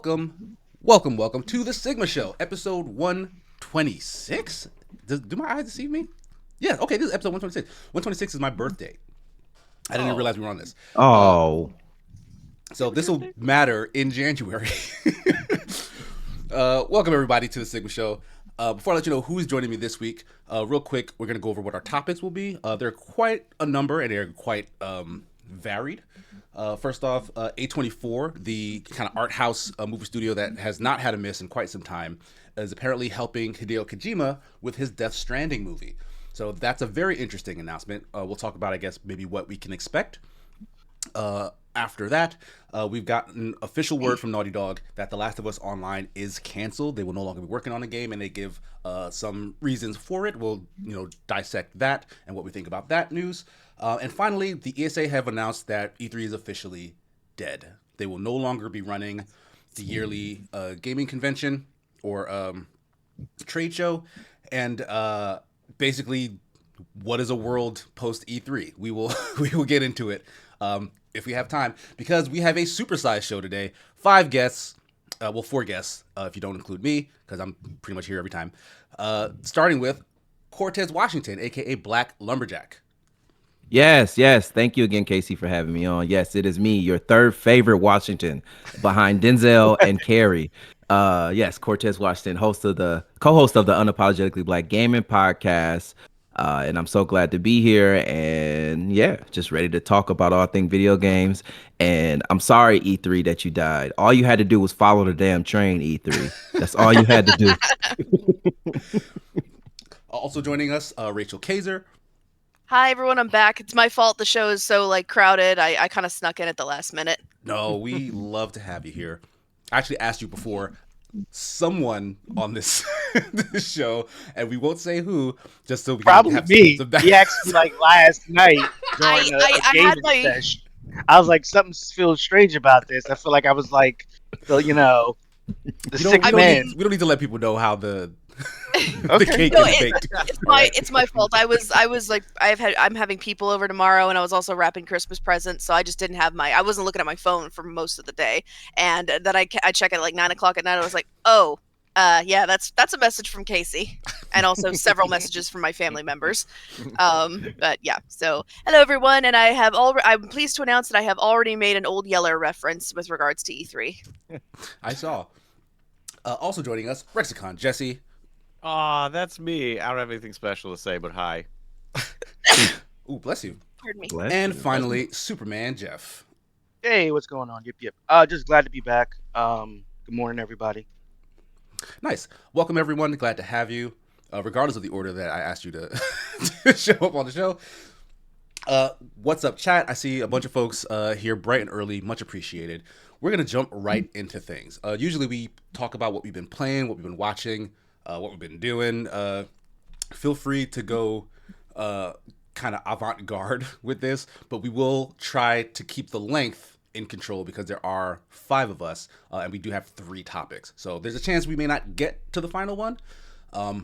welcome to the Sigma Show, episode 126. Do my eyes deceive me? Yeah, okay, this is episode 126. 126 is my birthday. I didn't even realize we were on this. So this will matter in January. Welcome everybody to the Sigma Show. Before I let you know who's joining me this week, real quick, we're going to go over what our topics will be. They're quite a number and they're quite varied. First off, A24, the kind of art house movie studio that has not had a miss in quite some time, is apparently helping Hideo Kojima with his Death Stranding movie. So that's a very interesting announcement. We'll talk about, I guess, maybe what we can expect. After that, we've gotten official word from Naughty Dog that The Last of Us Online is canceled. They will no longer be working on the game, and they give some reasons for it. We'll, dissect that and what we think about that news. And finally, the ESA have announced that E3 is officially dead. They will no longer be running the yearly gaming convention or trade show. And basically, what is a world post E3? We will get into it if we have time, because we have a supersized show today. 5 guests, 4 guests if you don't include me, because I'm pretty much here every time. Starting with Cortez Washington, aka Black Lumberjack. Yes. Thank you again, Casey, for having me on. Yes, it is me, your third favorite Washington, behind Denzel and Carrie. Yes, Cortez Washington, co-host of the Unapologetically Black Gaming Podcast. And I'm so glad to be here, and just ready to talk about all things video games. And I'm sorry, E3, that you died. All you had to do was follow the damn train, E3. That's all you had to do. Also joining us, Rachel Kaiser. Hi everyone, I'm back. It's my fault the show is so crowded. I kind of snuck in at the last minute. No, we love to have you here. I actually asked you before, someone on this this show, and we won't say who, just so we probably can have me. some He asked me last night during a gaming had session. I was like, something feels strange about this. I feel like I was like, the sixth man. We don't need to let people know how the Okay. cake No, is baked. it's my fault. I'm having people over tomorrow, and I was also wrapping Christmas presents, so I just didn't have I wasn't looking at my phone for most of the day, and then I check at 9 o'clock at night. I was like, that's a message from Casey, and also several messages from my family members. But yeah, so hello everyone, and I'm pleased to announce that I have already made an Old Yeller reference with regards to E3. I saw. Also joining us, Rexicon Jesse. That's me. I don't have anything special to say, but hi. Ooh, bless you. Pardon me. And finally, Superman Jeff. Hey, what's going on? Yep. Just glad to be back. Good morning, everybody. Nice. Welcome, everyone. Glad to have you, regardless of the order that I asked you to show up on the show. What's up, chat? I see a bunch of folks here bright and early. Much appreciated. We're going to jump right into things. Usually we talk about what we've been playing, what we've been watching, what we've been doing. Feel free to go kind of avant-garde with this, but we will try to keep the length in control because there are 5 of us, and we do have 3 topics. So there's a chance we may not get to the final one, but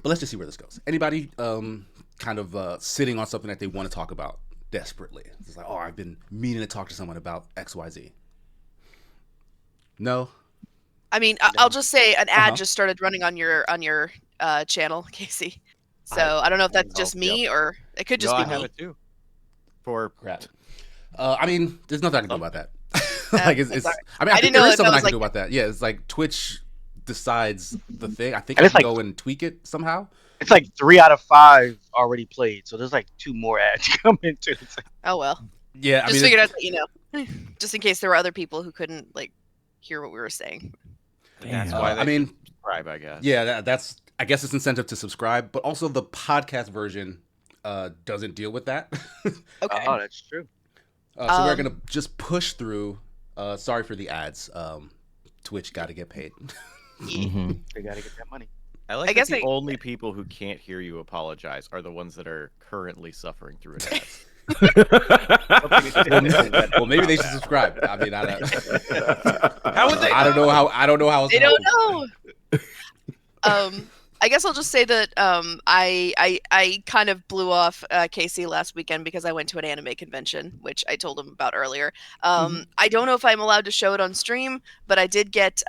let's just see where this goes. Anybody kind of sitting on something that they want to talk about desperately? It's like, I've been meaning to talk to someone about XYZ. No? I mean, I'll just say an ad just started running on your channel, Casey. So I don't know if that's just me or it could just be I have me. it too. For crap. I mean, there's nothing I can do about that. I think didn't there know is something that I can was do about that. Yeah, it's like Twitch decides the thing. I think And I it's can like- go and tweak it somehow. It's like 3 out of 5 already played, so there's 2 more ads coming too. Oh well. Yeah, Just figured I'd let you know, just in case there were other people who couldn't hear what we were saying. that's why they I subscribe, I guess. Yeah, that's I guess it's incentive to subscribe, but also the podcast version doesn't deal with that. Okay. Oh, that's true. So we're gonna just push through. Sorry for the ads. Twitch got to get paid. Mm-hmm. They gotta get that money. I guess guess the only people who can't hear you apologize are the ones that are currently suffering through it. Ads. Well, maybe they should subscribe. I mean, I don't. How would they? I don't know how. I don't know how. It's They don't helpful. know. I guess I'll just say that I kind of blew off Casey last weekend because I went to an anime convention, which I told him about earlier. I don't know if I'm allowed to show it on stream, but I did get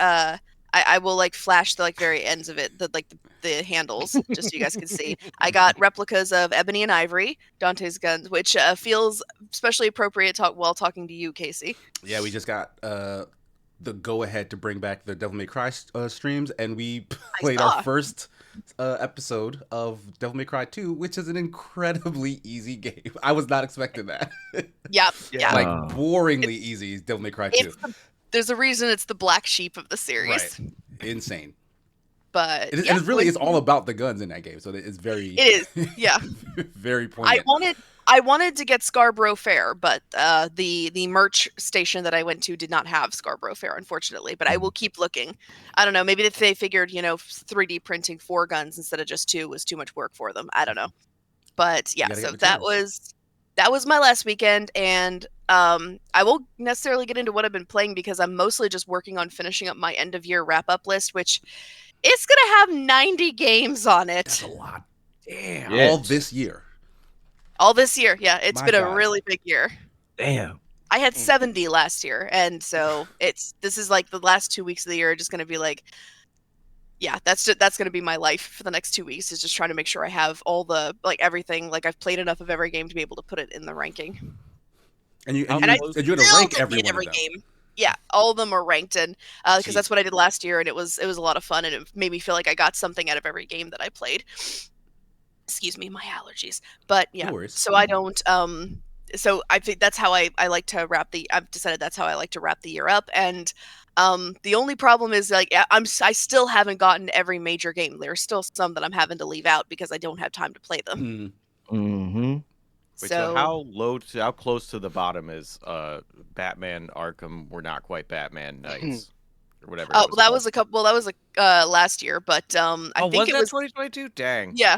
I will like flash the like very ends of it, the handles, just so you guys can see. I got replicas of Ebony and Ivory, Dante's guns, which feels especially appropriate while talking to you, Casey. Yeah, we just got the go ahead to bring back the Devil May Cry streams, and we played our first episode of Devil May Cry 2, which is an incredibly easy game. I was not expecting that. Yep. Yeah. Like boringly easy Devil May Cry 2. There's a reason it's the black sheep of the series. Right. Insane. But and it's really, it's all about the guns in that game, so it's very. It is, yeah. Very poignant. I wanted to get Scarborough Fair, but the merch station that I went to did not have Scarborough Fair, unfortunately. But I will keep looking. I don't know. Maybe if they figured, 3D printing 4 guns instead of just 2 was too much work for them. I don't know. But yeah, so that was my last weekend, and I won't necessarily get into what I've been playing because I'm mostly just working on finishing up my end of year wrap up list, which it's gonna have 90 games on it. That's a lot. Damn. Yes. All this year. All this year, yeah. It's My been God. a really big year. Damn. I had 70 last year, and so this is like the last 2 weeks of the year are just gonna be like, yeah, that's gonna be my life for the next 2 weeks, is just trying to make sure I have all the everything, like I've played enough of every game to be able to put it in the ranking. And you're I going to rank every one of them. game. Yeah, all of them are ranked, and because that's what I did last year, and it was a lot of fun, and it made me feel like I got something out of every game that I played. Excuse me, my allergies. But yeah, No worries. so I don't. So I think that's how I like to wrap the. I've decided that's how I like to wrap the year up, and the only problem is like I still haven't gotten every major game. There's still some that I'm having to leave out because I don't have time to play them. Mm-hmm. Wait, so how close to the bottom is Batman Arkham? We're not quite Batman Knights or whatever. Oh, that was a couple. Well, that was last year, but I think it was 2022. Dang. Yeah.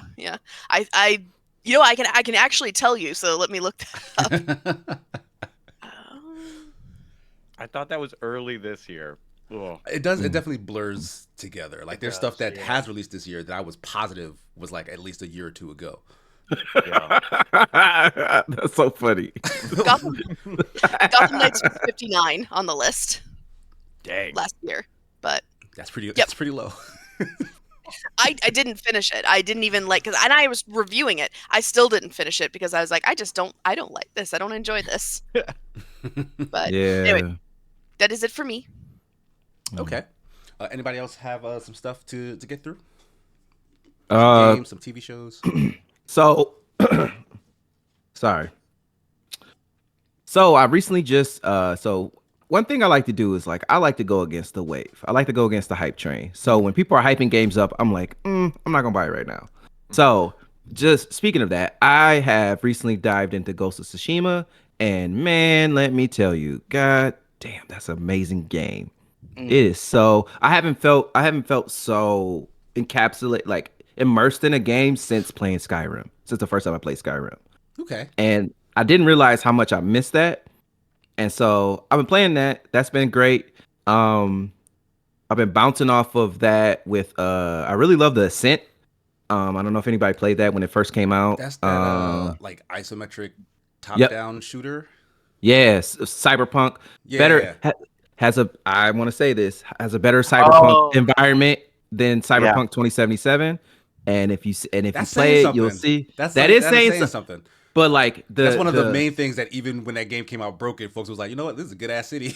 I I can actually tell you. So let me look that up. I thought that was early this year. Ugh. It does. It definitely blurs together. Like there's stuff that has released this year that I was positive was like at least a year or two ago. Yeah. That's so funny. Gotham Knights was 59 on the list. Dang. Last year, but That's pretty. That's pretty low. I didn't finish it. I didn't even and I was reviewing it. I still didn't finish it because I was like, I don't like this. I don't enjoy this. But anyway, that is it for me. Okay. Anybody else have some stuff to get through? Uh, Games, some TV shows. So, sorry. So I recently just one thing I like to do is I like to go against the wave. I like to go against the hype train. So when people are hyping games up, I'm like, I'm not gonna buy it right now. So just speaking of that, I have recently dived into Ghost of Tsushima, and man, let me tell you, god damn, that's an amazing game. It is so I haven't felt so immersed in a game since playing Skyrim. Since the first time I played Skyrim. Okay. And I didn't realize how much I missed that. And so I've been playing that. That's been great. I've been bouncing off of that with I really love the Ascent. I don't know if anybody played that when it first came out. That's that isometric top-down shooter. Yes, Cyberpunk. Yeah. Has a better Cyberpunk environment than Cyberpunk 2077. And if you play it, you'll see that is is saying something. But that's one of the main things that even when that game came out broken, folks was like, you know what, this is a good ass city.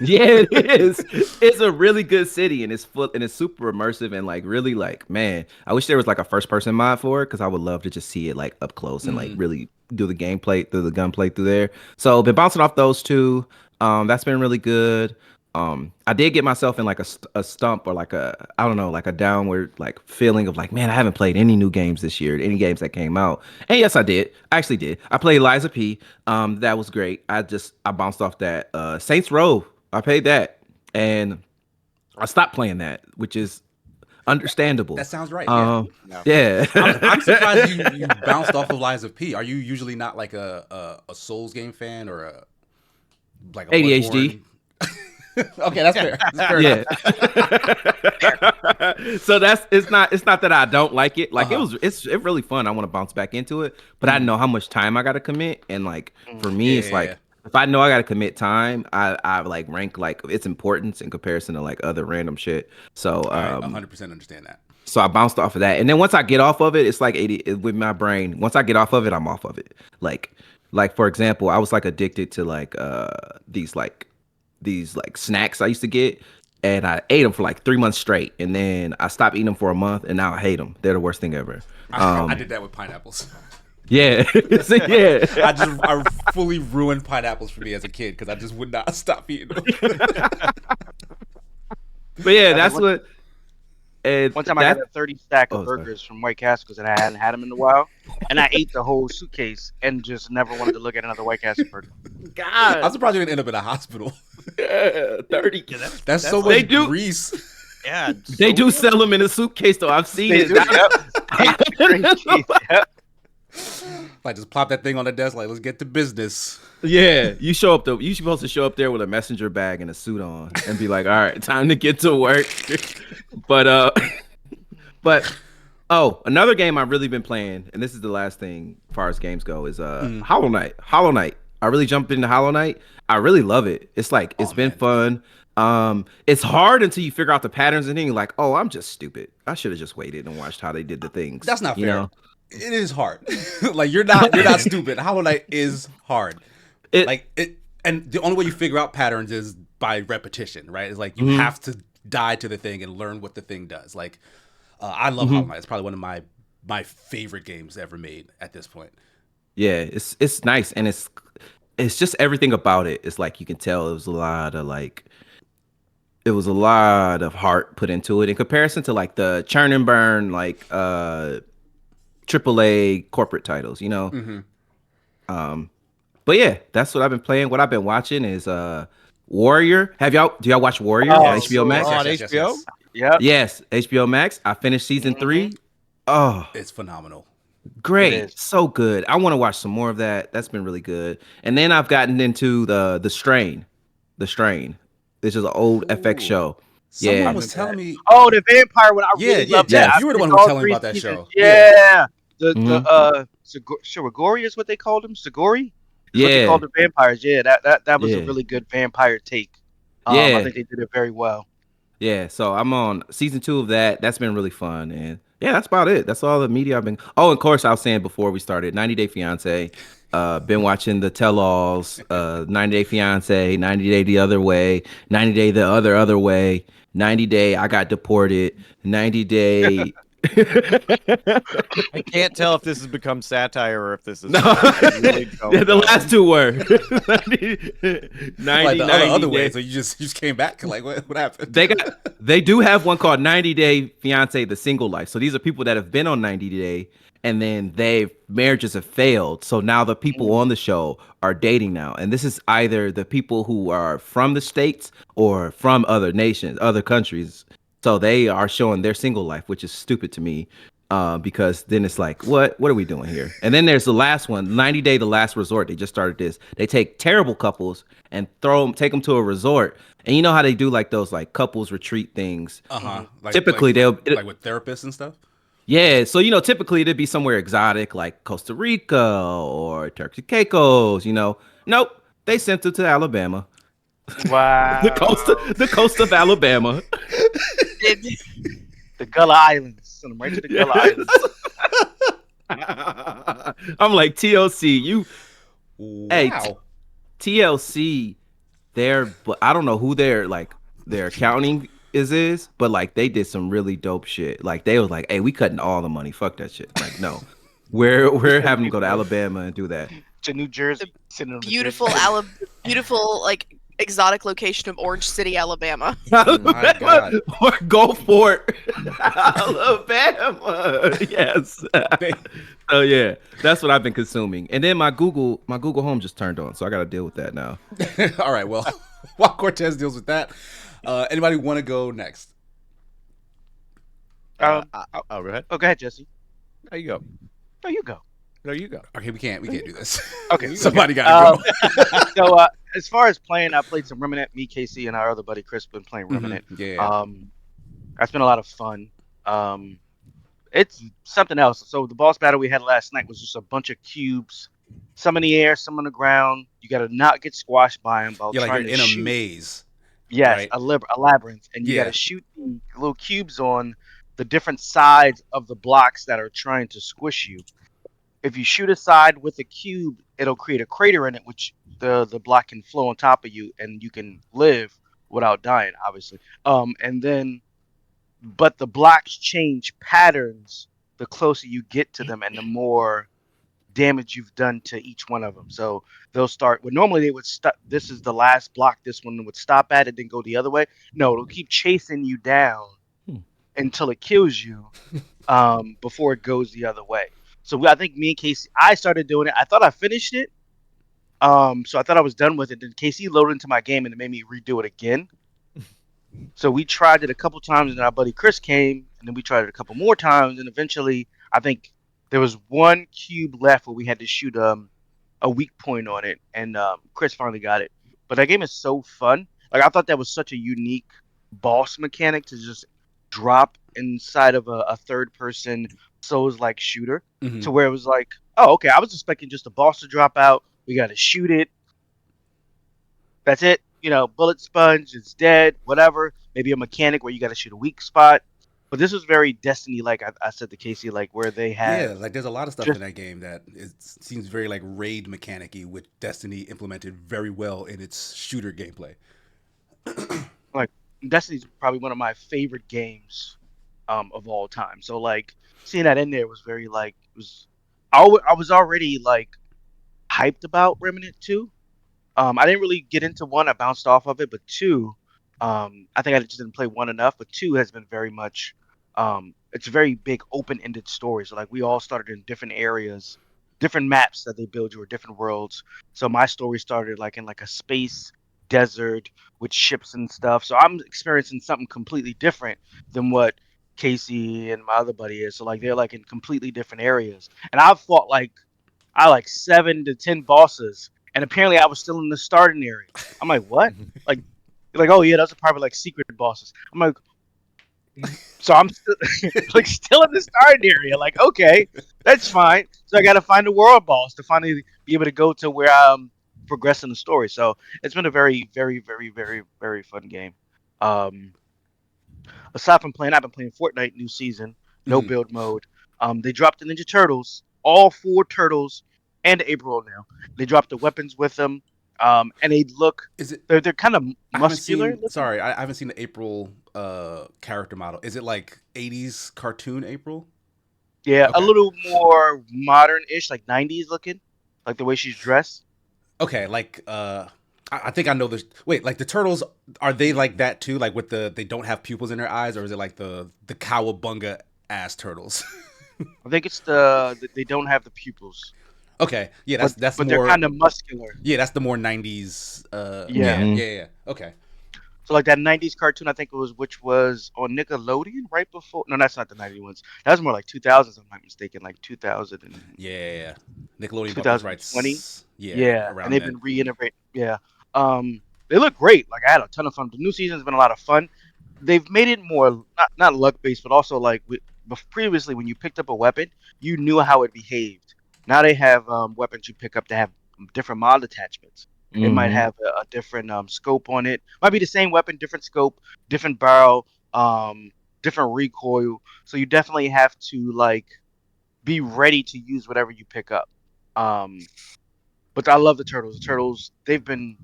Yeah, it is. It's a really good city, and it's super immersive and really man, I wish there was a first person mod for it because I would love to just see it up close and really do the gunplay through there. So I've been bouncing off those two. That's been really good. I did get myself in a stump or a downward feeling of man, I haven't played any new games this year, any games that came out. And yes, I did. I actually did. I played Liza P. That was great. I bounced off that. Saints Row, I played that, and I stopped playing that, which is understandable. That sounds right. Yeah. I'm surprised you bounced off of Liza P. Are you usually not a Souls game fan or a ADHD? Okay, that's fair. That's fair Yeah. enough. So it's not that I don't like it. Like Uh-huh. it's really fun. I want to bounce back into it, but I know how much time I got to commit, and like for me, it's like if I know I got to commit time, I like rank like its importance in comparison to like other random shit. So I 100% understand that. so I bounced off of that, and then once I get off of it, it's like 80 with my brain. Once I get off of it, I'm off of it. Like for example, I was like addicted to like these like snacks I used to get, and I ate them for like 3 months straight, and then I stopped eating them for a month, and now I hate them. They're the worst thing ever. I did that with pineapples. Yeah, so, yeah. I fully ruined pineapples for me as a kid because I just would not stop eating them. But yeah, that's what. And One time I got a 30 stack of burgers from White Castle because I hadn't had them in a while, and I ate the whole suitcase and just never wanted to look at another White Castle burger. God, I'm surprised you didn't end up in a hospital. Yeah, 30. That's so much do. grease. Yeah, They do sell them in a suitcase, though. I've seen it. Yep. Like just plop that thing on the desk. Like let's get to business. Yeah, you show up you supposed to show up there with a messenger bag and a suit on and be like, all right, time to get to work. But another game I've really been playing, and this is the last thing as far as games go, is Hollow Knight. Hollow Knight. I really jumped into Hollow Knight. I really love it. It's like it's been fun. It's hard until you figure out the patterns and then you're like, oh, I'm just stupid. I should have just waited and watched how they did the things. That's not fair. You know? It is hard. Like you're not stupid. Hollow Knight is hard. And the only way you figure out patterns is by repetition, right? It's like you have to die to the thing and learn what the thing does. Like I love Hollow Knight. It's probably one of my favorite games ever made at this point. Yeah, it's nice, and it's just everything about it. It's like you can tell it was a lot of heart put into it in comparison to like the churn and burn like AAA corporate titles, you know. But yeah, that's what I've been playing. What I've been watching is Warrior. Do y'all watch Warrior on HBO Max? on HBO? Yep. Yes, HBO Max. I finished season 3. Oh, It's phenomenal. great. So good. I want to watch some more of that. That's been really good. And then I've gotten into the Strain. The Strain. This is an old FX show. Someone was telling me. Oh, the vampire one. I really love that. You were the one who was telling me about that show. Yeah. The Segori is what they called him. Segori. What they called the vampires. Yeah, that was a really good vampire take. I think they did it very well. Yeah, so I'm on season 2 of that. That's been really fun, and yeah, that's about it. That's all the media I've been. Oh, of course, I was saying before we started, 90 Day Fiance. Been watching the tell-alls. 90 Day Fiance, 90 Day the Other Way, 90 Day the Other Way, 90 Day I Got Deported, 90 Day. I can't tell if this has become satire or if this is. No. The last 2 were 90 like the 90 other day. way. So you just came back. Like what happened? They do have one called 90 Day Fiance: The Single Life. So these are people that have been on 90 Day and then marriages have failed. So now the people on the show are dating now, and this is either the people who are from the States or from other nations, other countries. So they are showing their single life, which is stupid to me, because then it's like, what are we doing here? And then there's the last one, 90 Day The Last Resort. They just started this. They take terrible couples and take them to a resort. And you know how they do like those like couples retreat things. Typically they'll like with therapists and stuff. Yeah, so typically it'd be somewhere exotic like Costa Rica or Turks and Caicos. Nope, they sent them to Alabama. Wow. the coast of Alabama. The Gullah Islands. Send them right to the Gullah Islands. I'm like, TLC, Wow. Hey, TLC, but I don't know who their accounting is, but like they did some really dope shit. Like they was like, hey, we cutting all the money. Fuck that shit. Like, no. We're having to go to Alabama and do that. To New Jersey. Beautiful like exotic location of Orange City, Alabama. Oh my God. Or Gulfport, Alabama. Yes. So yeah, that's what I've been consuming. And then my Google Home just turned on, so I got to deal with that now. All right. Well, while Cortez deals with that, anybody want to go next? Go ahead. Oh, go ahead, Jesse. There you go. No, you go. There you go. Okay, we can't do this. Okay, Somebody got to go. So as far as playing, I played some Remnant. Me, Casey, and our other buddy Chris been playing Remnant. Yeah. That's been a lot of fun. It's something else. So the boss battle we had last night was just a bunch of cubes, some in the air, some on the ground. You got to not get squashed by them while Yeah, like you're trying to in a shoot. maze. Yes, Right. a labyrinth, and you got Yeah. to shoot the little cubes on the different sides of the blocks that are trying to squish you. If you shoot a side with a cube, it'll create a crater in it, which the block can flow on top of you, and you can live without dying, obviously. And then, but the blocks change patterns the closer you get to them, and the more damage you've done to each one of them. So they'll start. Well, normally they would stop. This is the last block. This one would stop at it, then go the other way. No, it'll keep chasing you down until it kills you, before it goes the other way. So I think me and Casey, I started doing it. I thought I finished it. So I thought I was done with it. Then Casey loaded into my game and it made me redo it again. So we tried it a couple times, and our buddy Chris came, and then we tried it a couple more times, and eventually, I think there was one cube left where we had to shoot a weak point on it, and Chris finally got it. But that game is so fun. Like, I thought that was such a unique boss mechanic to just drop inside of a third person Souls-like shooter, to where it was like, oh, okay, I was expecting just a boss to drop out. We got to shoot it. That's it. You know, bullet sponge, it's dead, whatever. Maybe a mechanic where you got to shoot a weak spot. But this was very Destiny-like, I said to Casey, like where they had. Yeah, like there's a lot of stuff in that game that seems very like raid mechanic-y, which Destiny implemented very well in its shooter gameplay. Like, Destiny's probably one of my favorite games of all time. So like seeing that in there was very like, I was already like hyped about Remnant 2. I didn't really get into 1. I bounced off of it, but 2, I think I just didn't play 1 enough. But 2 has been very much, it's a very big open-ended story. So like we all started in different areas, different maps that they build you, or different worlds. So my story started like in like a space desert with ships and stuff. So I'm experiencing something completely different than what Casey and my other buddy is. So like they're like in completely different areas, and I've fought like 7 to 10 bosses. And apparently, I was still in the starting area. I'm like, what? like, oh yeah, those are probably like secret bosses. I'm like, so I'm still, like still in the starting area. Like, okay, that's fine. So I got to find a world boss to finally be able to go to where I'm progressing the story. So it's been a very, very, very, very, very fun game. Aside from playing, I've been playing Fortnite new season, no build mode. They dropped the Ninja Turtles, all 4 turtles. And April now. They dropped the weapons with them, and they look. They're kind of muscular. I haven't seen the April character model. Is it like 80s cartoon April? Yeah, okay. A little more modern-ish, like 90s looking, like the way she's dressed. Okay, like I think I know this. Wait, like the turtles, are they like that too? Like with they don't have pupils in their eyes, or is it like the cowabunga ass turtles? I think it's they don't have the pupils. Okay, yeah, that's but more. They're kind of muscular. Yeah, that's the more 90s. Yeah. Okay. So like that 90s cartoon, I think it was, which was on Nickelodeon right before. No, that's not the 90s ones. That was more like 2000s, if I'm not mistaken, like 2000. Yeah. Nickelodeon 2020. Yeah. And they've been reintegrated. Yeah. They look great. Like I had a ton of fun. The new season's been a lot of fun. They've made it more not luck based, but also like previously when you picked up a weapon, you knew how it behaved. Now they have weapons you pick up that have different mod attachments. It might have a different scope on it. Might be the same weapon, different scope, different barrel, different recoil. So you definitely have to like be ready to use whatever you pick up. But I love the turtles. The turtles, they've been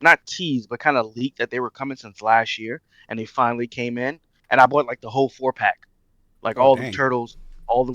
not teased, but kind of leaked that they were coming since last year, and they finally came in. And I bought like the whole 4-pack, like the turtles. All the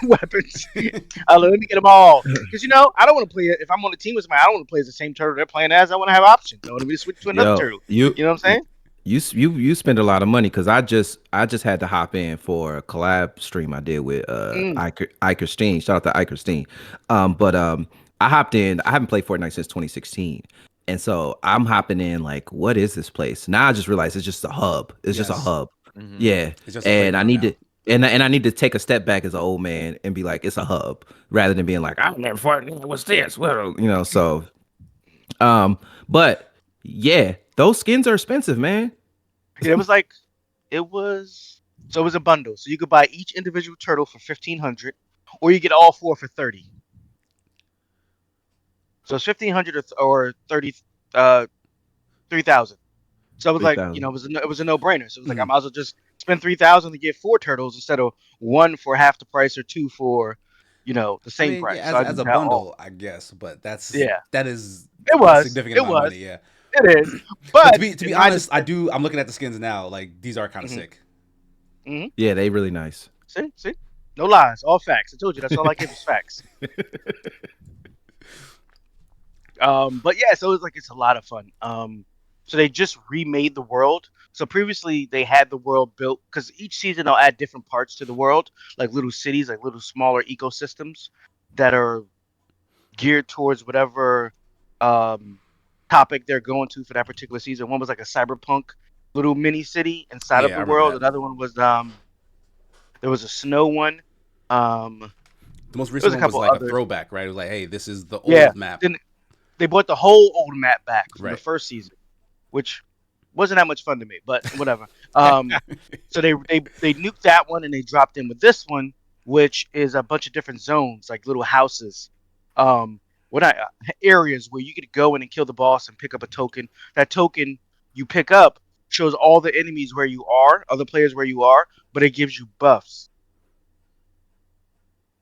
weapons. Let me get them all. Because, I don't want to play it. If I'm on a team with somebody, I don't want to play as the same turtle they're playing as. I want to have options. I want to switch to another turtle. You know what I'm saying? You spend a lot of money, because I just had to hop in for a collab stream I did with Iker Steen. Shout out to Iker Steen. But I hopped in. I haven't played Fortnite since 2016. And so I'm hopping in like, what is this place? Now I just realized it's just a hub. It's just a hub. Mm-hmm. Yeah. And I need to. And I need to take a step back as an old man and be like, it's a hub, rather than being like, I've never fought. What's this? Well, so. But yeah, those skins are expensive, man. It was like it was so it was a bundle. So you could buy each individual turtle for 1,500, or you get all four for 30. So it's 1,500 or 30, 3,000. So it was like, 3,000. it was a no brainer. So it was like I Mm. might as well just spend 3,000 to get four turtles instead of one for half the price or two for, the I same mean, price. yeah, So I as just a got all. bundle, I guess, but Yeah, that is it a was, significant it amount of money. was, Yeah. it is. But But to in be my honest, defense, I'm looking at the skins now. Like these are kind of hmm sick. hmm Yeah, they really nice. see, no lies, all facts. I told you that's all I give is facts. But yeah, so it's a lot of fun. So they just remade the world. So previously they had the world built because each season they'll add different parts to the world, like little cities, like little smaller ecosystems that are geared towards whatever um topic they're going to for that particular season. One was like a cyberpunk little mini city inside of Yeah, the I remember world. that. Another one was there was a snow one. Um, The most there was recent a one was couple like a others. throwback, right? It was like, hey, this is the Yeah. old map, Then they brought the whole old map back from the right? first season, which wasn't that much fun to me, but whatever. So they nuked that one and they dropped in with this one, which is a bunch of different zones, like little houses, um, what I areas where you could go in and kill the boss and pick up a token. That token you pick up shows all the enemies where you are, other players where you are, but it gives you buffs.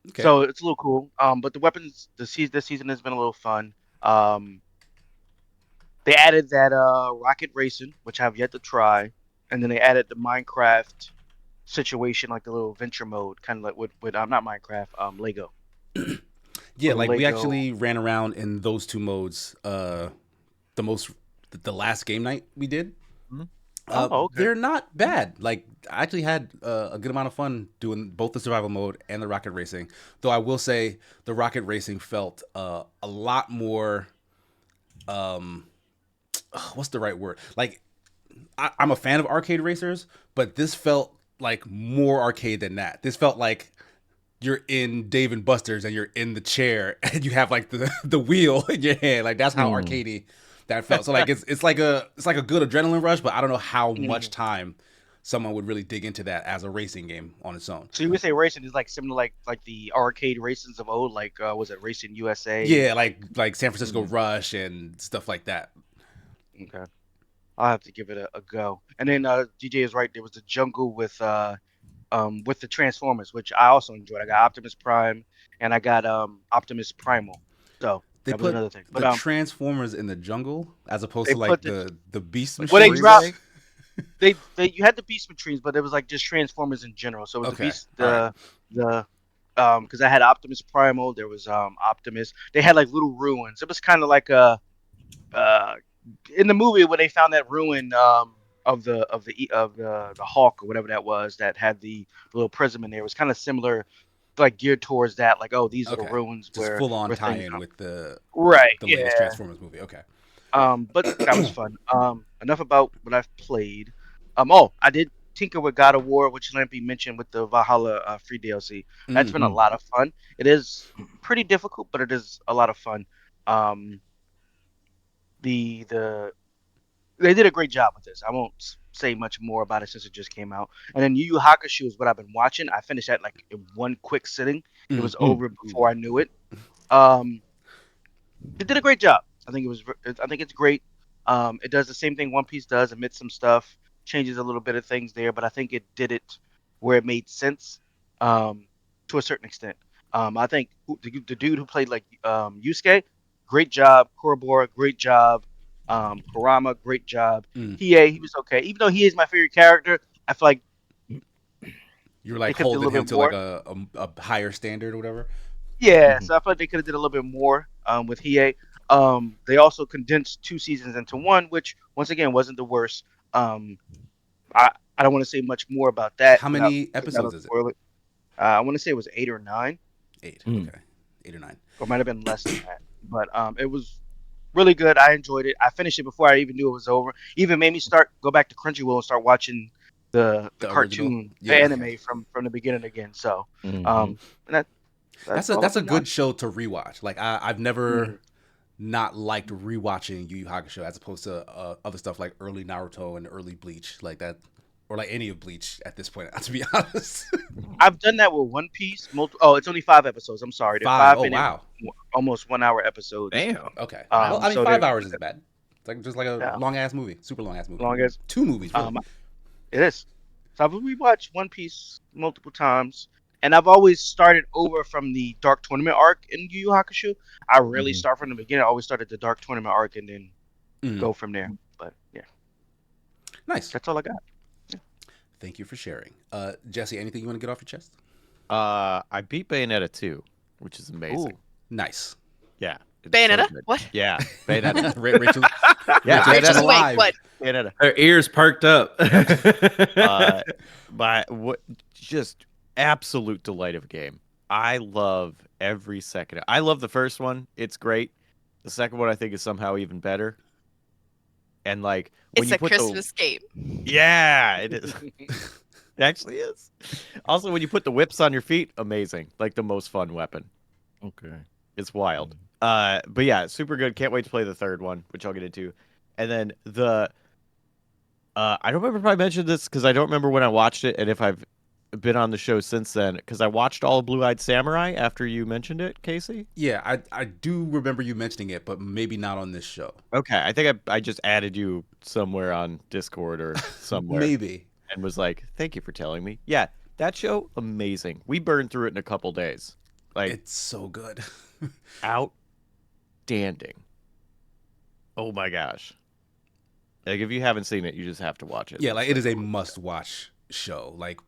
Okay. So it's a little cool. But the weapons this season has been a little fun. Um, They added that rocket racing, which I've yet to try, and then they added the Minecraft situation, like the little adventure mode, kind of like with not Minecraft, Lego, Yeah, little like we Lego. actually ran around in those two modes. The most the last game night we did. Mhm. Oh, okay. They're not bad. Like I actually had a good amount of fun doing both the survival mode and the rocket racing. Though I will say the rocket racing felt a lot more. Um, what's the right word? Like I'm a fan of arcade racers, but this felt like more arcade than that. This felt like you're in Dave and Buster's and you're in the chair and you have like the wheel in your hand. Like that's how Hmm. arcadey that felt. So like it's like a good adrenaline rush, but I don't know how much Mhm. time someone would really dig into that as a racing game on its own. So you would say racing is like similar, like the arcade racings of old, like was it Racing USA Yeah, and like? like San Francisco Mhm. Rush and stuff like that. Okay, I'll have to give it a go. And then DJ is right. There was the jungle with the Transformers, which I also enjoyed. I got Optimus Prime and I got Optimus Primal. So They that was put another thing. But the Transformers in the jungle as opposed they to like put the the Beast Like well they machines. dropped freeway. they you had the Beast Machines, but it was like just Transformers in general. So it was the Okay, Beast all right. the because I had Optimus Primal, there was Optimus. They had like little ruins. It was kind of like a uh in the movie where they found that ruin of the Hawk or whatever that was that had the little prism in there. It was kind of similar, like geared towards that. Like, oh, these are the Okay, ruins just full on where things tie-in are. with Right. the latest Yeah. Transformers movie. Okay. But that was fun. Enough about what I've played. Oh, I did tinker with God of War, which Lampy mentioned with the Valhalla free DLC. That's been a Mm. lot of fun. It is pretty difficult, but it is a lot of fun. Um, the they did a great job with this. I won't say much more about it since it just came out. And then Yu Yu Hakusho is what I've been watching. I finished that like in one quick sitting. It Mm. was Mm. over before I knew it. Um, it did a great job. I think it was. I think it's great. It does the same thing One Piece does, omits some stuff, changes a little bit of things there, but I think it did it where it made sense, um, to a certain extent. I think the dude who played like Yusuke, great job. Korobora, great job. Kurama, great job. Mm. He was okay. Even though he is my favorite character, I feel like You were they like could have did a holding little him bit to like more. a higher standard or whatever. Yeah, Mhm. so I feel like they could have did a little bit more with Hiei. They also condensed two seasons into one, which once again wasn't the worst. Um, I don't want to say much more about that How without many because I episodes don't is it? spoil it. I want to say it was 8 or 9, Eight. Mm. Okay, 8 or 9. or it might have been less than that. But it was really good. I enjoyed it. I finished it before I even knew it was over. Even made me go back to Crunchyroll and start watching the The original. cartoon, the Yeah. Okay. anime from the beginning again. So Mhm. and that's all I've That's a been good watching. show to rewatch. Like I've never not liked rewatching Yu Yu Hakusho as opposed to other stuff like early Naruto and early Bleach, like that, or like any of Bleach at this point. To be honest, I've done that with One Piece. Oh, it's only 5 episodes. I'm sorry, they're 5. Oh 5 minute, wow. almost 1 hour episodes. Damn. Okay. Um, Well, I mean, so 5 hours isn't bad. It's like just like a Yeah. long ass movie, super long ass movie. Long as 2 movies. Really. it is. So I've rewatched One Piece multiple times, and I've always started over from the Dark Tournament arc in Yu Yu Hakusho. I really start from the beginning. I always start at the Dark Tournament arc and then Mhm. go from there. But yeah, Nice. that's all I got. Thank you for sharing. Jesse, anything you want to get off your chest? I beat Bayonetta 2, which is amazing. Ooh. Nice. Yeah. it's so Bayonetta? good. What? Yeah, Bayonetta. Rachel, Yeah, Rachel, Rachel's awake. alive. What? Bayonetta. Her ears perked up. But what just absolute delight of a game. I love every second. I love the first one. It's great. The second one I think is somehow even better. And like when It's you a put Christmas game. Yeah, it is. It actually is. Also, when you put the whips on your feet, amazing. Like the most fun weapon. Okay. It's wild. But yeah, super good. Can't wait to play the third one, which I'll get into. And then I don't remember if I mentioned this because I don't remember when I watched it and if I've been on the show since then. Because I watched all of Blue-Eyed Samurai after you mentioned it, Casey. Yeah, I do remember you mentioning it, but maybe not on this show. Okay, I think I just added you somewhere on Discord or somewhere. Maybe. And was like, thank you for telling me. Yeah, that show, amazing. We burned through it in a couple days. Like, It's so good. outstanding. Oh my gosh. Like, if you haven't seen it, you just have to watch it. Yeah, like it is a must-watch show. Like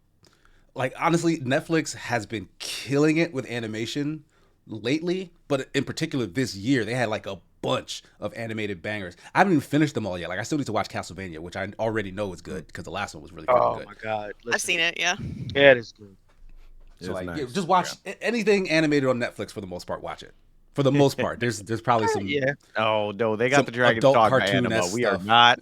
honestly, Netflix has been killing it with animation lately, but in particular this year, they had like a bunch of animated bangers. I haven't even finished them all yet. Like I still need to watch Castlevania, which I already know is good because the last one was really Oh good. my god, I've seen it. Yeah. Yeah, it is good. So It's like, nice. yeah, just watch anything animated on Netflix for the most part. Watch it. For the most part, there's probably some. Yeah, Oh, no, they got Some the Dragon's adult Dogma cartoon-esque anima. We are stuff. not...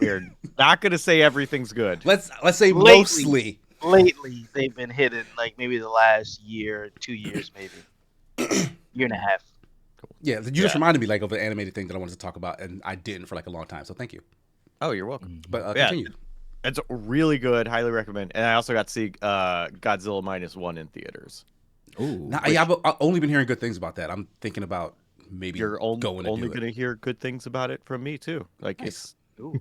We're not going to say everything's good. Let's say Lately. mostly. lately they've been hitting like maybe the last year, 2 years, maybe year and a half. Yeah, you just reminded me like of an animated thing that I wanted to talk about, and I didn't for like a long time. So thank you. Oh, you're welcome. But Yeah. continue. It's really good. Highly recommend. And I also got to see Godzilla -1 in theaters. Ooh. Now, yeah, I've only been hearing good things about that. I'm thinking about maybe You're going to only do going to it. hear good things about it from me too. Like Nice. Ooh.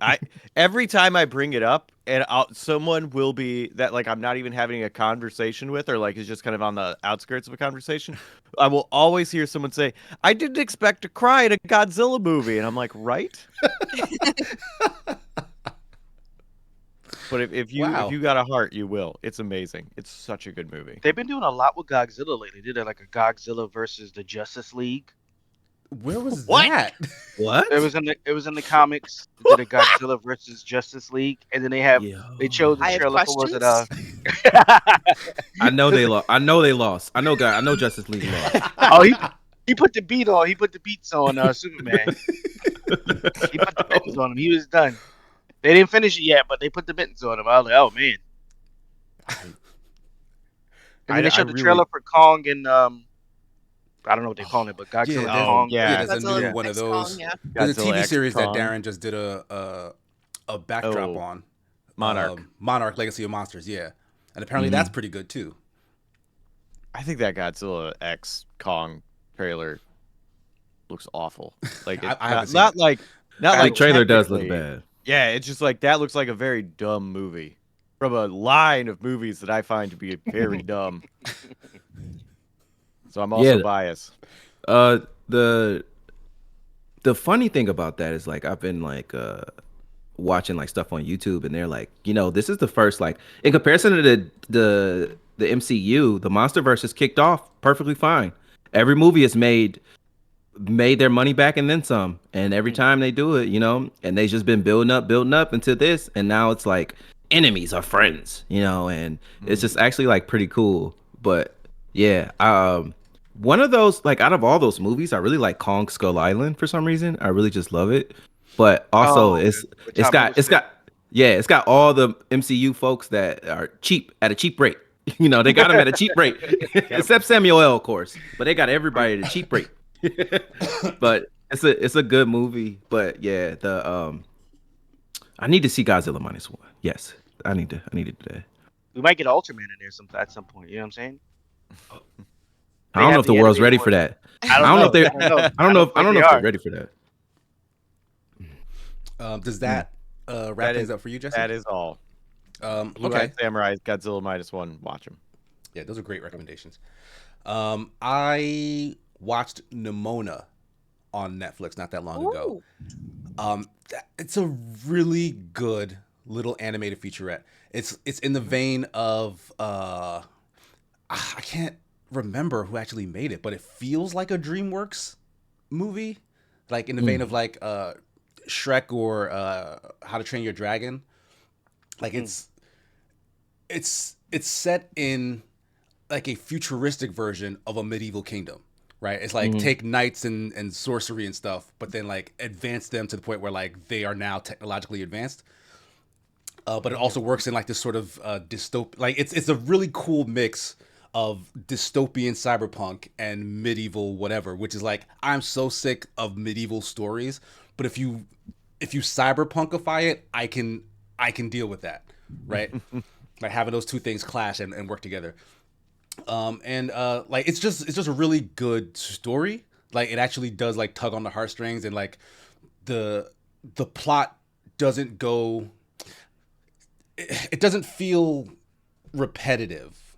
every time I bring it up, and someone will be that like I'm not even having a conversation with, or like is just kind of on the outskirts of a conversation. I will always hear someone say, "I didn't expect to cry in a Godzilla movie," and I'm like, "Right." But if you got a heart, you will. It's amazing. It's such a good movie. They've been doing a lot with Godzilla lately. They did like a Godzilla versus the Justice League. Where was What? that? What? It was in the comics. They did a Godzilla versus Justice League, and then they chose the I have trailer for was it I know they lost. I know they lost. I know Justice League lost. oh he put the beat on. He put the beats on Superman. He put the buttons on him. He was done. They didn't finish it yet, but they put the buttons on him. I was like, oh man. And then they showed the trailer for Kong and I don't know what they call it, but Godzilla Yeah, Kong. yeah. there's a Godzilla new one of X those. Kong, yeah. There's a Godzilla TV X series that Kong. Darren just did a backdrop on. Monarch. Monarch Legacy of Monsters, yeah. And apparently that's pretty good too. I think that Godzilla X Kong trailer looks awful. Like I haven't seen not it. like The trailer does look technically- bad. Yeah, it's just like that looks like a very dumb movie from a line of movies that I find to be very dumb. So I'm also biased. The funny thing about that is like I've been like watching like stuff on YouTube, and they're like, this is the first, like, in comparison to the MCU, the MonsterVerse has kicked off perfectly fine. Every movie has made their money back and then some, and every time they do it, and they've just been building up into this, and now it's like enemies are friends, and it's just actually like pretty cool. But yeah, one of those, like, out of all those movies, I really like Kong Skull Island for some reason. I really just love it. But also it's got all the MCU folks that are cheap at a cheap rate. They got them at a cheap rate, except Samuel L, of course. But they got everybody at a cheap rate. But It's a good movie, but yeah, I need to see Godzilla -1. Yes, I need to do that. We might get Ultraman in there at some point. You know what I'm saying? I They don't know have if the the world's animated ready one. for that. I I don't don't know if know. they. I don't know. I don't know. If, I think don't they know if they're are. ready for that. Does that wrap That things is up for you, Jesse? that is all. Blue Okay. Eyed Samurai, Godzilla -1. Watch them. Yeah, those are great recommendations. I watched Nimona on Netflix not that long ago. Ooh. It's a really good little animated featurette. It's in the vein of I can't remember who actually made it, but it feels like a DreamWorks movie, like in the vein Mm. of like Shrek or How to Train Your Dragon. Like it's set in like a futuristic version of a medieval kingdom, right? It's like Mhm. take knights and sorcery and stuff, but then like advance them to the point where like they are now technologically advanced. But it also works in like this sort of like it's a really cool mix of dystopian cyberpunk and medieval whatever, which is like I'm so sick of medieval stories, but if you cyberpunkify it, I can deal with that, right? Like having those two things clash and work together. And like it's just a really good story. Like it actually does like tug on the heartstrings, and like the the plot doesn't go it doesn't feel repetitive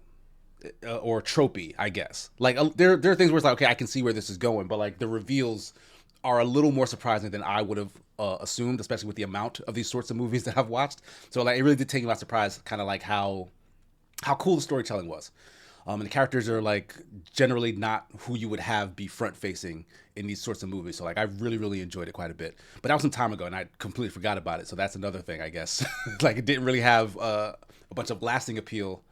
or tropey, I guess. Like there are things where it's like, okay, I can see where this is going, but like the reveals are a little more surprising than I would have assumed, especially with the amount of these sorts of movies that I've watched. So like it really did take me by surprise, kind of like how cool the storytelling was. And the characters are like generally not who you would have be front facing in these sorts of movies. So like I really really enjoyed it quite a bit. But that was some time ago, and I completely forgot about it. So that's another thing, I guess. Like it didn't really have a bunch of lasting appeal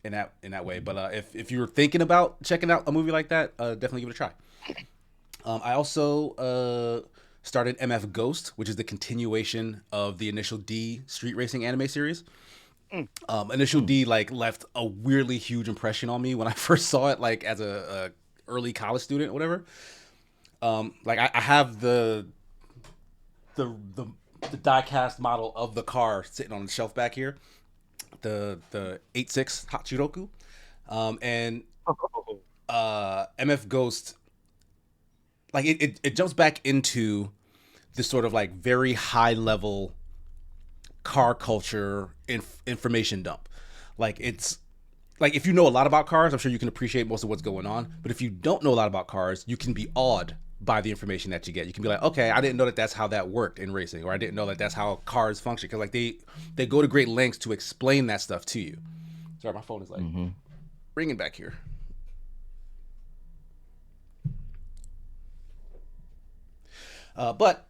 in that way. But if you're thinking about checking out a movie like that, definitely give it a try. I also started MF Ghost, which is the continuation of the Initial D street racing anime series. Initial D like left a weirdly huge impression on me when I first saw it, like as a early college student or whatever. Like I have the the the diecast model of the car sitting on the shelf back here, the 86 Hachiroku, and MF Ghost, like it jumps back into this sort of like very high level car culture information dump. Like it's like if you know a lot about cars, I'm sure you can appreciate most of what's going on. But if you don't know a lot about cars, you can be awed by the information that you get. You can be like, okay, I didn't know that that's how that worked in racing, or I didn't know that that's how cars function. Because like they go to great lengths to explain that stuff to you. Sorry, my phone is like Mhm. ringing back here. But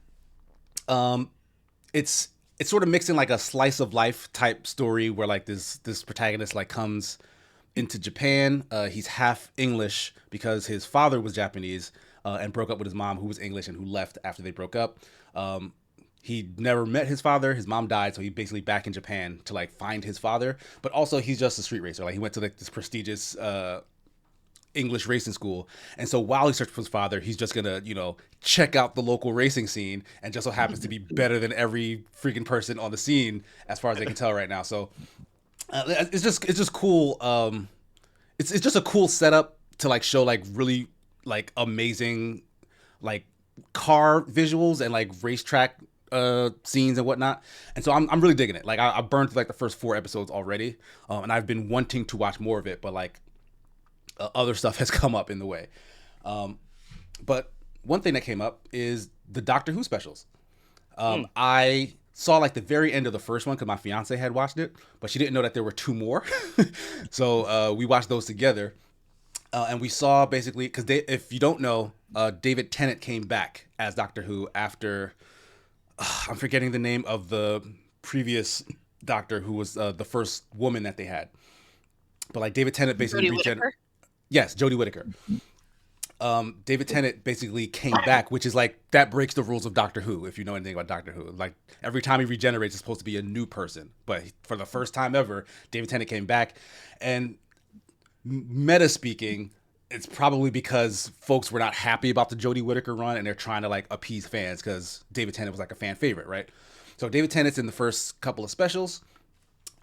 it's it's sort of mixing like a slice of life type story where like this protagonist like comes into Japan. He's half English because his father was Japanese and broke up with his mom, who was English and who left after they broke up. He never met his father. His mom died, so he's basically back in Japan to like find his father. But also, he's just a street racer. Like he went to like this prestigious English racing school, and so while he searches for his father, he's just gonna check out the local racing scene, and just so happens to be better than every freaking person on the scene as far as they can tell right now. So it's just cool. It's just a cool setup to like show like really like amazing like car visuals and like racetrack scenes and whatnot. And so I'm really digging it. Like I burned through like the first 4 episodes already, and I've been wanting to watch more of it, but like other stuff has come up in the way. But one thing that came up is the Doctor Who specials. I saw like the very end of the first one because my fiance had watched it, but she didn't know that there were two more. So we watched those together, and we saw basically because if you don't know, David Tennant came back as Doctor Who after I'm forgetting the name of the previous Doctor who was the first woman that they had. But like David Tennant basically Jodie Whittaker. Yes, Jodie Whittaker. David Tennant basically came back, which is like that breaks the rules of Doctor Who. If you know anything about Doctor Who, like every time he regenerates, it's supposed to be a new person. But for the first time ever, David Tennant came back, and meta speaking, it's probably because folks were not happy about the Jodie Whittaker run, and they're trying to like appease fans because David Tennant was like a fan favorite, right? So David Tennant's in the first couple of specials,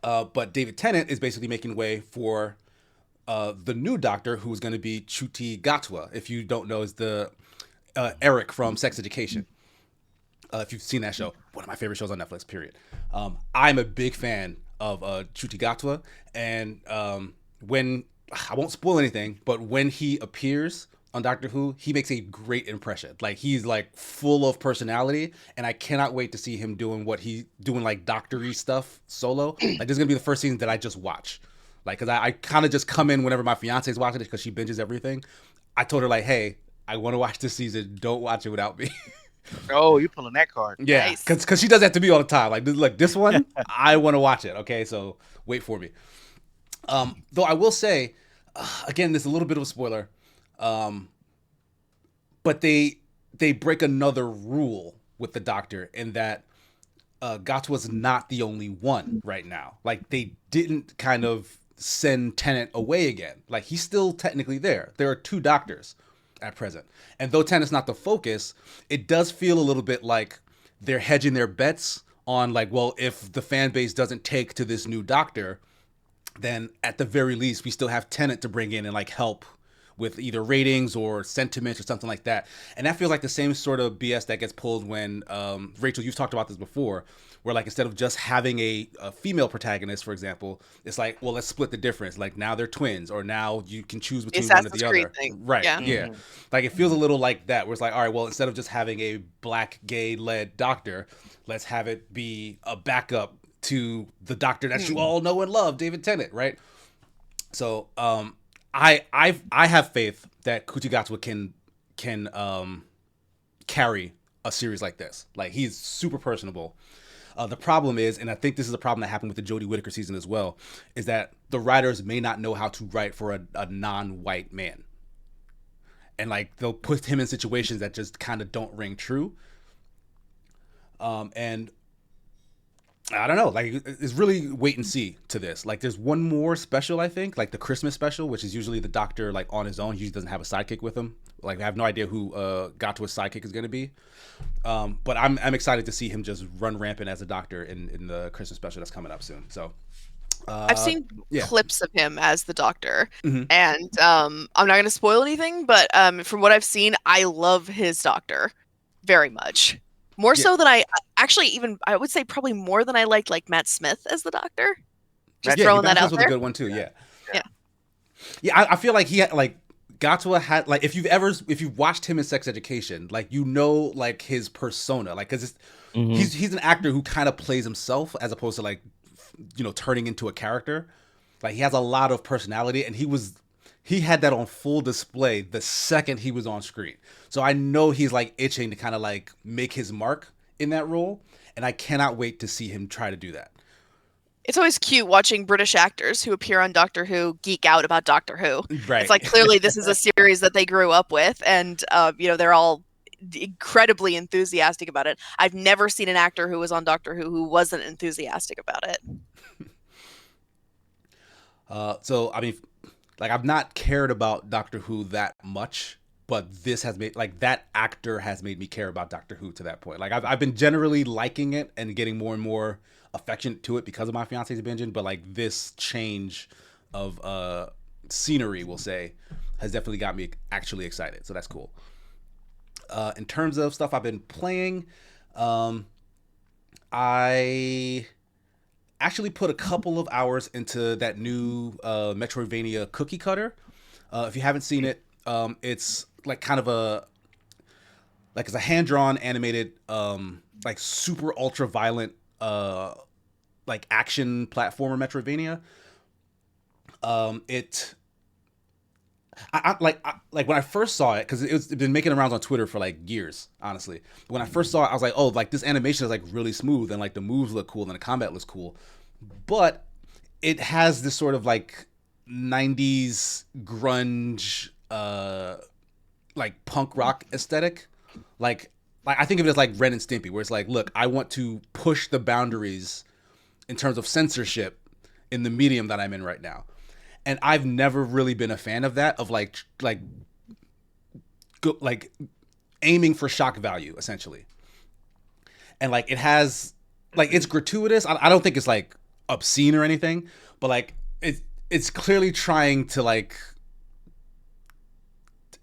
but David Tennant is basically making way for the new Doctor, who's going to be Ncuti Gatwa. If you don't know, is the Eric from Sex Education. If you've seen that show, one of my favorite shows on Netflix. Period. I'm a big fan of Ncuti Gatwa, and when I won't spoil anything, but when he appears on Doctor Who, he makes a great impression. Like he's like full of personality, and I cannot wait to see him doing like doctor-y stuff solo. Like this is gonna be the first season that I just watch. Like, cause I kind of just come in whenever my fiance's watching it because she binges everything. I told her like, hey, I want to watch this season. Don't watch it without me. Oh, you're pulling that card. Yeah, Nice. because she does that to me all the time. Like this one, I want to watch it. Okay, so wait for me. Though I will say, again, this is a little bit of a spoiler, but they break another rule with the Doctor in that Gatwa's not the only one right now. Like they didn't kind of send Tennant away again. Like he's still technically there. There are two Doctors at present, and though Tennant's not the focus, it does feel a little bit like they're hedging their bets on like, well, if the fan base doesn't take to this new Doctor, then at the very least we still have Tennant to bring in and like help with either ratings or sentiment or something like that. And that feels like the same sort of BS that gets pulled when Rachel, you've talked about this before, where like instead of just having a female protagonist, for example, it's like, well, let's split the difference. Like now they're twins, or now you can choose between one or Assassin's the Creed other. thing. Right. Yeah. Yeah. Like it feels a little like that, where it's like, all right, well, instead of just having a black gay led Doctor, let's have it be a backup to the Doctor that you all know and love, David Tennant, right? So I have faith that Ncuti Gatwa can carry a series like this. Like he's super personable. The problem is, and I think this is a problem that happened with the Jodie Whittaker season as well, is that the writers may not know how to write for a non-white man, and like they'll put him in situations that just kind of don't ring true. And I don't know, like it's really wait and see to this. Like there's one more special, I think, like the Christmas special, which is usually the Doctor like on his own. He usually doesn't have a sidekick with him. Like I have no idea who Gatwa's sidekick is going to be. But I'm excited to see him just run rampant as a Doctor in the Christmas special that's coming up soon. So I've seen yeah. clips of him as the Doctor, Mhm. and I'm not going to spoil anything, but from what I've seen, I love his Doctor very much. More so than I would say probably more than I liked like Matt Smith as the Doctor. Just throwing that out was there. a good one too. Yeah. Yeah. Yeah, I feel like he had like Gatwa had like if you've watched him in Sex Education, like you know like his persona, like because he's an actor who kind of plays himself as opposed to like turning into a character. Like he has a lot of personality, and he had that on full display the second he was on screen. So I know he's like itching to kind of like make his mark in that role, and I cannot wait to see him try to do that. It's always cute watching British actors who appear on Doctor Who geek out about Doctor Who. Right. It's like clearly this is a series that they grew up with, and they're all incredibly enthusiastic about it. I've never seen an actor who was on Doctor Who wasn't enthusiastic about it. So I mean, like I've not cared about Doctor Who that much, but this has made like that actor has made me care about Doctor Who to that point. Like I've been generally liking it and getting more and more affectionate to it because of my fiance's binging, but like this change of scenery, we'll say, has definitely got me actually excited. So that's cool. In terms of stuff I've been playing, I actually put a couple of hours into that new Metroidvania cookie cutter. If you haven't seen it, it's like kind of it's a hand-drawn animated like super ultra violent like action platformer Metroidvania. I when I first saw it, because it's been making the rounds on Twitter for like years, honestly. But when I first saw it, I was like, oh, like this animation is like really smooth, and like the moves look cool, and the combat looks cool. But it has this sort of like 90s grunge like punk rock aesthetic. Like I think of it as like Ren and Stimpy, where it's like, look, I want to push the boundaries in terms of censorship in the medium that I'm in right now. and I've never really been a fan of that, of like aiming for shock value essentially. And like it has, like, it's gratuitous. I don't think it's like obscene or anything, but like it's clearly trying to like,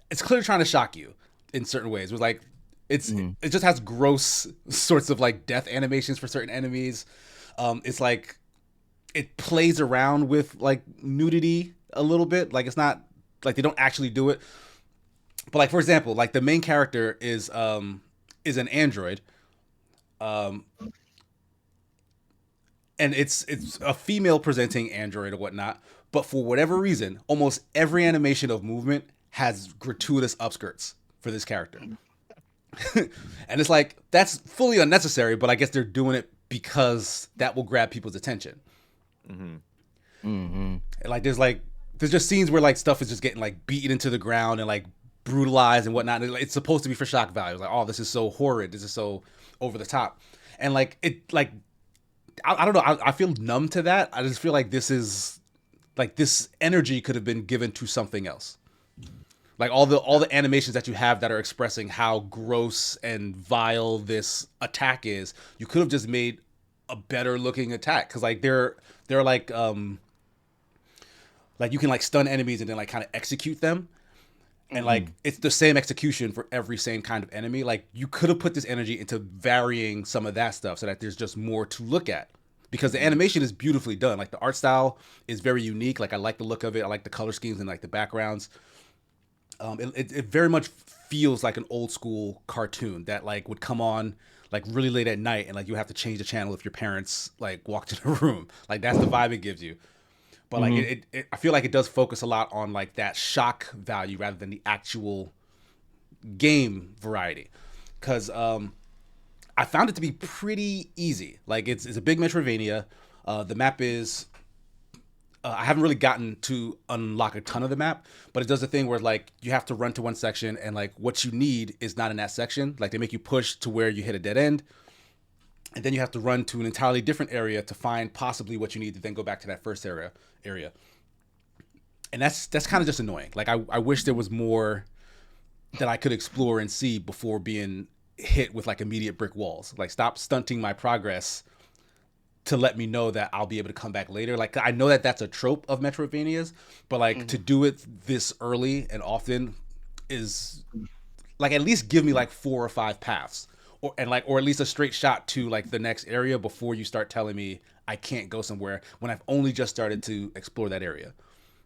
it's clearly trying to shock you in certain ways. It was like it just has gross sorts of like death animations for certain enemies. It's like it plays around with like nudity a little bit. Like it's not like they don't actually do it. But like, for example, like the main character is an android. And it's a female presenting android or whatnot, but for whatever reason, almost every animation of movement has gratuitous upskirts for this character. And it's like, that's fully unnecessary, but I guess they're doing it because that will grab people's attention. And like there's just scenes where like stuff is just getting like beaten into the ground and like brutalized and whatnot. And it's supposed to be for shock value. Like, oh, this is so horrid, this is so over the top. And like it, like I don't know, I feel numb to that. I just feel like this energy could have been given to something else. Like all the animations that you have that are expressing how gross and vile this attack is, you could have just made a better looking attack, because like they're like you can like stun enemies and then like kind of execute them, and like it's the same execution for every same kind of enemy. Like you could have put this energy into varying some of that stuff so that there's just more to look at, because the animation is beautifully done. Like the art style is very unique. Like I like the look of it. I like the color schemes and like the backgrounds. It very much feels like an old school cartoon that like would come on like really late at night, and like you have to change the channel if your parents like walked in the room. Like that's the vibe it gives you. But like I feel like it does focus a lot on like that shock value rather than the actual game variety. Because I found it to be pretty easy. Like it's a big Metroidvania. The map is I haven't really gotten to unlock a ton of the map, but it does a thing where like you have to run to one section and like what you need is not in that section. Like they make you push to where you hit a dead end, and then you have to run to an entirely different area to find possibly what you need to then go back to that first area. And that's kind of just annoying. Like I wish there was more that I could explore and see before being hit with like immediate brick walls. Like stop stunting my progress to let me know that I'll be able to come back later. Like I know that that's a trope of Metroidvanias, but like to do it this early and often is like, at least give me like 4 or 5 paths, or at least a straight shot to like the next area before you start telling me I can't go somewhere when I've only just started to explore that area.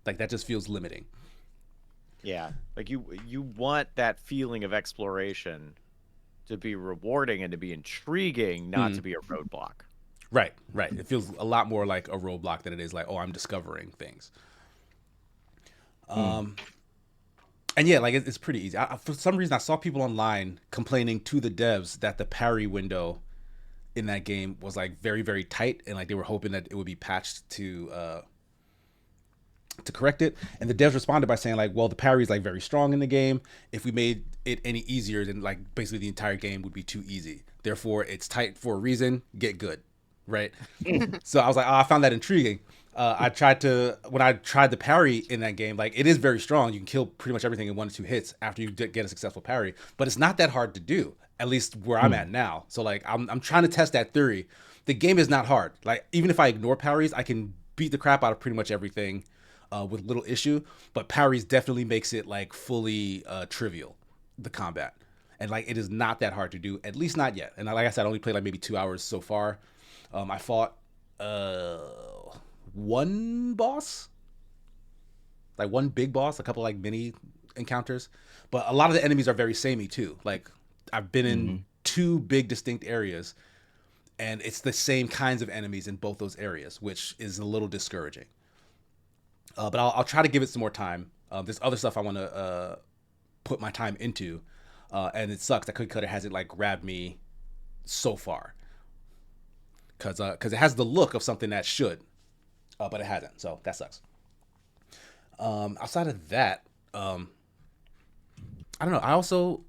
Like that just feels limiting. Yeah, like you want that feeling of exploration to be rewarding and to be intriguing, not to be a roadblock. Right. It feels a lot more like a roadblock than it is like, oh, I'm discovering things. And yeah, like it's pretty easy. For some reason, I saw people online complaining to the devs that the parry window in that game was like very, very tight, and like they were hoping that it would be patched to correct it. And the devs responded by saying like, well, the parry is like very strong in the game. If we made it any easier, then like basically the entire game would be too easy. Therefore, it's tight for a reason. Get good. Right. So I was like, oh, I found that intriguing. When I tried the parry in that game, like it is very strong. You can kill pretty much everything in 1 or 2 hits after you get a successful parry, but it's not that hard to do, at least where I'm at now. So like I'm trying to test that theory. The game is not hard. Like even if I ignore parries, I can beat the crap out of pretty much everything with little issue, but parries definitely makes it like fully trivial, the combat. And like it is not that hard to do, at least not yet. And like I said, I only played like maybe 2 hours so far. I fought one boss, like one big boss, a couple like mini encounters, but a lot of the enemies are very samey too. Like I've been in 2 big distinct areas, and it's the same kinds of enemies in both those areas, which is a little discouraging. But I'll try to give it some more time. There's other stuff I want to put my time into, and it sucks that Cookie Cutter hasn't like grabbed me so far. Because it has the look of something that should, but it hasn't. So that sucks. Outside of that, I don't know.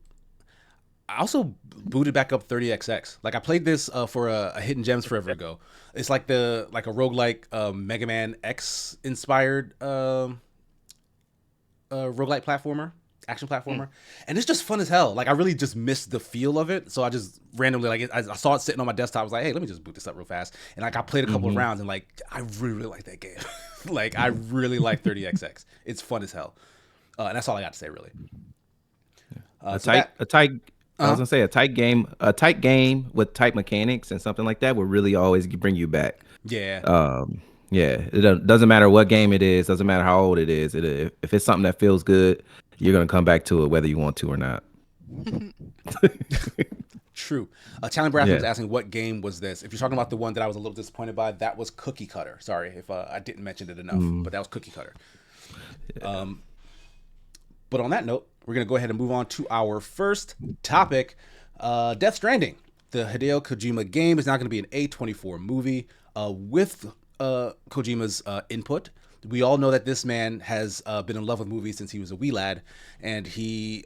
I also booted back up 30XX. Like I played this for a Hidden Gems forever ago. It's like a roguelike Mega Man X inspired roguelike platformer, action platformer, and it's just fun as hell. Like I really just missed the feel of it, so I just randomly I saw it sitting on my desktop. I was like, hey, let me just boot this up real fast, and like I played a couple of rounds, and like I really like that game. Like I really like 30XX. It's fun as hell, and that's all I got to say really. A tight. I was gonna say a tight game with tight mechanics and something like that would really always bring you back. Yeah. Yeah, it doesn't matter what game it is, doesn't matter how old it is. If it's something that feels good, you're gonna come back to it whether you want to or not. True. Talent Bradford was asking what game was this. If you're talking about the one that I was a little disappointed by, that was Cookie Cutter. Sorry if I didn't mention it enough, but that was Cookie Cutter. But on that note, we're gonna go ahead and move on to our first topic, Death Stranding. The Hideo Kojima game is now going to be an A24 movie with Kojima's input. We all know that this man has been in love with movies since he was a wee lad, and he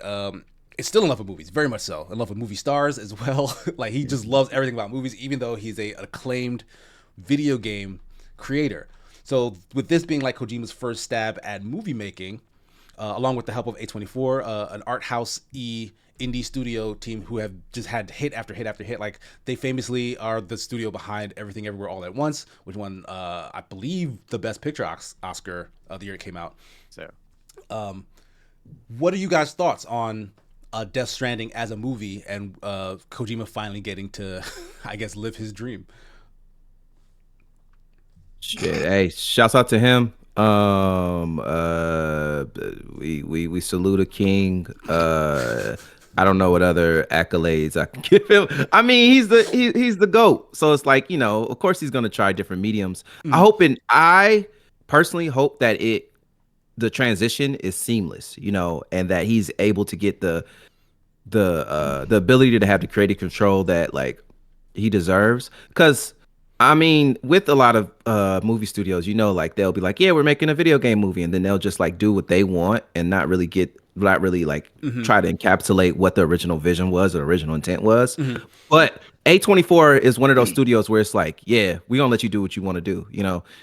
is still in love with movies, very much so. In love with movie stars as well. Like he just loves everything about movies, even though he's a acclaimed video game creator. So with this being like Kojima's first stab at movie making, along with the help of A24, an art house indie studio team who have just had hit after hit after hit. Like they famously are the studio behind Everything Everywhere All at Once, which won, I believe, the Best Picture Oscar the year it came out. So, what are you guys' thoughts on Death Stranding as a movie and Kojima finally getting to, I guess, live his dream? Shit, hey, shouts out to him. We salute a king. I don't know what other accolades I can give him. I mean, he's the GOAT. So it's like, of course he's gonna try different mediums. I personally hope that the transition is seamless, and that he's able to get the ability to have the creative control that like he deserves. Because I mean, with a lot of movie studios, like they'll be like, yeah, we're making a video game movie, and then they'll just like do what they want and not really like try to encapsulate what the original vision was or original intent was. But A24 is one of those studios where it's like, yeah, we gonna let you do what you want to do.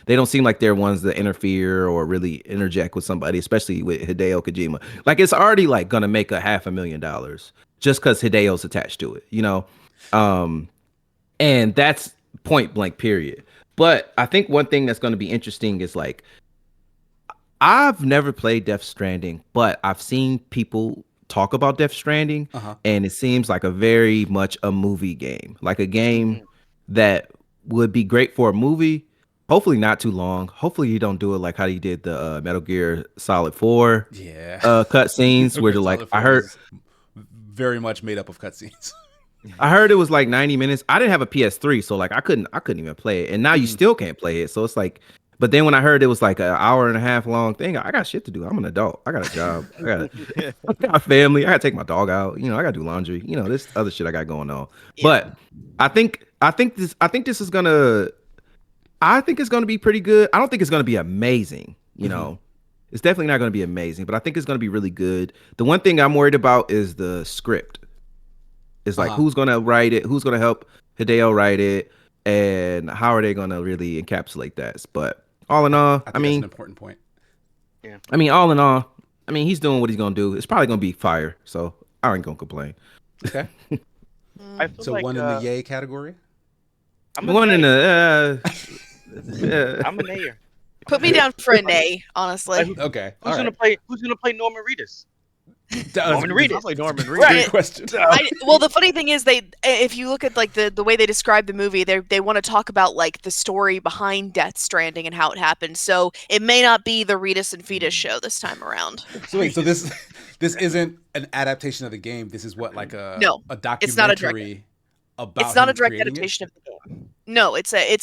They don't seem like they're ones that interfere or really interject with somebody, especially with Hideo Kojima. Like it's already like gonna make $500,000 just because Hideo's attached to it, and that's point blank period. But I think one thing that's going to be interesting is like I've never played Death Stranding, but I've seen people talk about Death Stranding, and it seems like a very much a movie game, like a game that would be great for a movie. Hopefully not too long. Hopefully you don't do it like how you did the Metal Gear Solid 4 cutscenes where like I heard very much made up of cutscenes. I heard it was like 90 minutes. I didn't have a PS3, so like I couldn't even play it. And now you still can't play it. So it's like, but then when I heard it was like an hour and a half long thing, I got shit to do. I'm an adult. I got a job. I got a family. I got to take my dog out. I got to do laundry. This other shit I got going on. Yeah. But I think this is gonna. I think it's gonna be pretty good. I don't think it's gonna be amazing. It's definitely not gonna be amazing, but I think it's gonna be really good. The one thing I'm worried about is the script. It's like who's gonna write it? Who's gonna help Hideo write it? And how are they gonna really encapsulate that? But all in all, I mean, that's an important point. Yeah. I mean, all in all, I mean, he's doing what he's gonna do. It's probably gonna be fire, so I ain't gonna complain. Okay. I feel so like, one in the yay category. One in the. I'm a nayer. Put me down for a nay, honestly. Okay. Who's gonna play Norman Reedus? Norman Reedus. Great question. Well, the funny thing is, if you look at like the way they describe the movie, they want to talk about like the story behind Death Stranding and how it happened. So it may not be the Reedus and Fetus show this time around. So wait, so this isn't an adaptation of the game. This is what like a documentary. It's not a direct. About it's not a direct creating adaptation of the game. No, it's a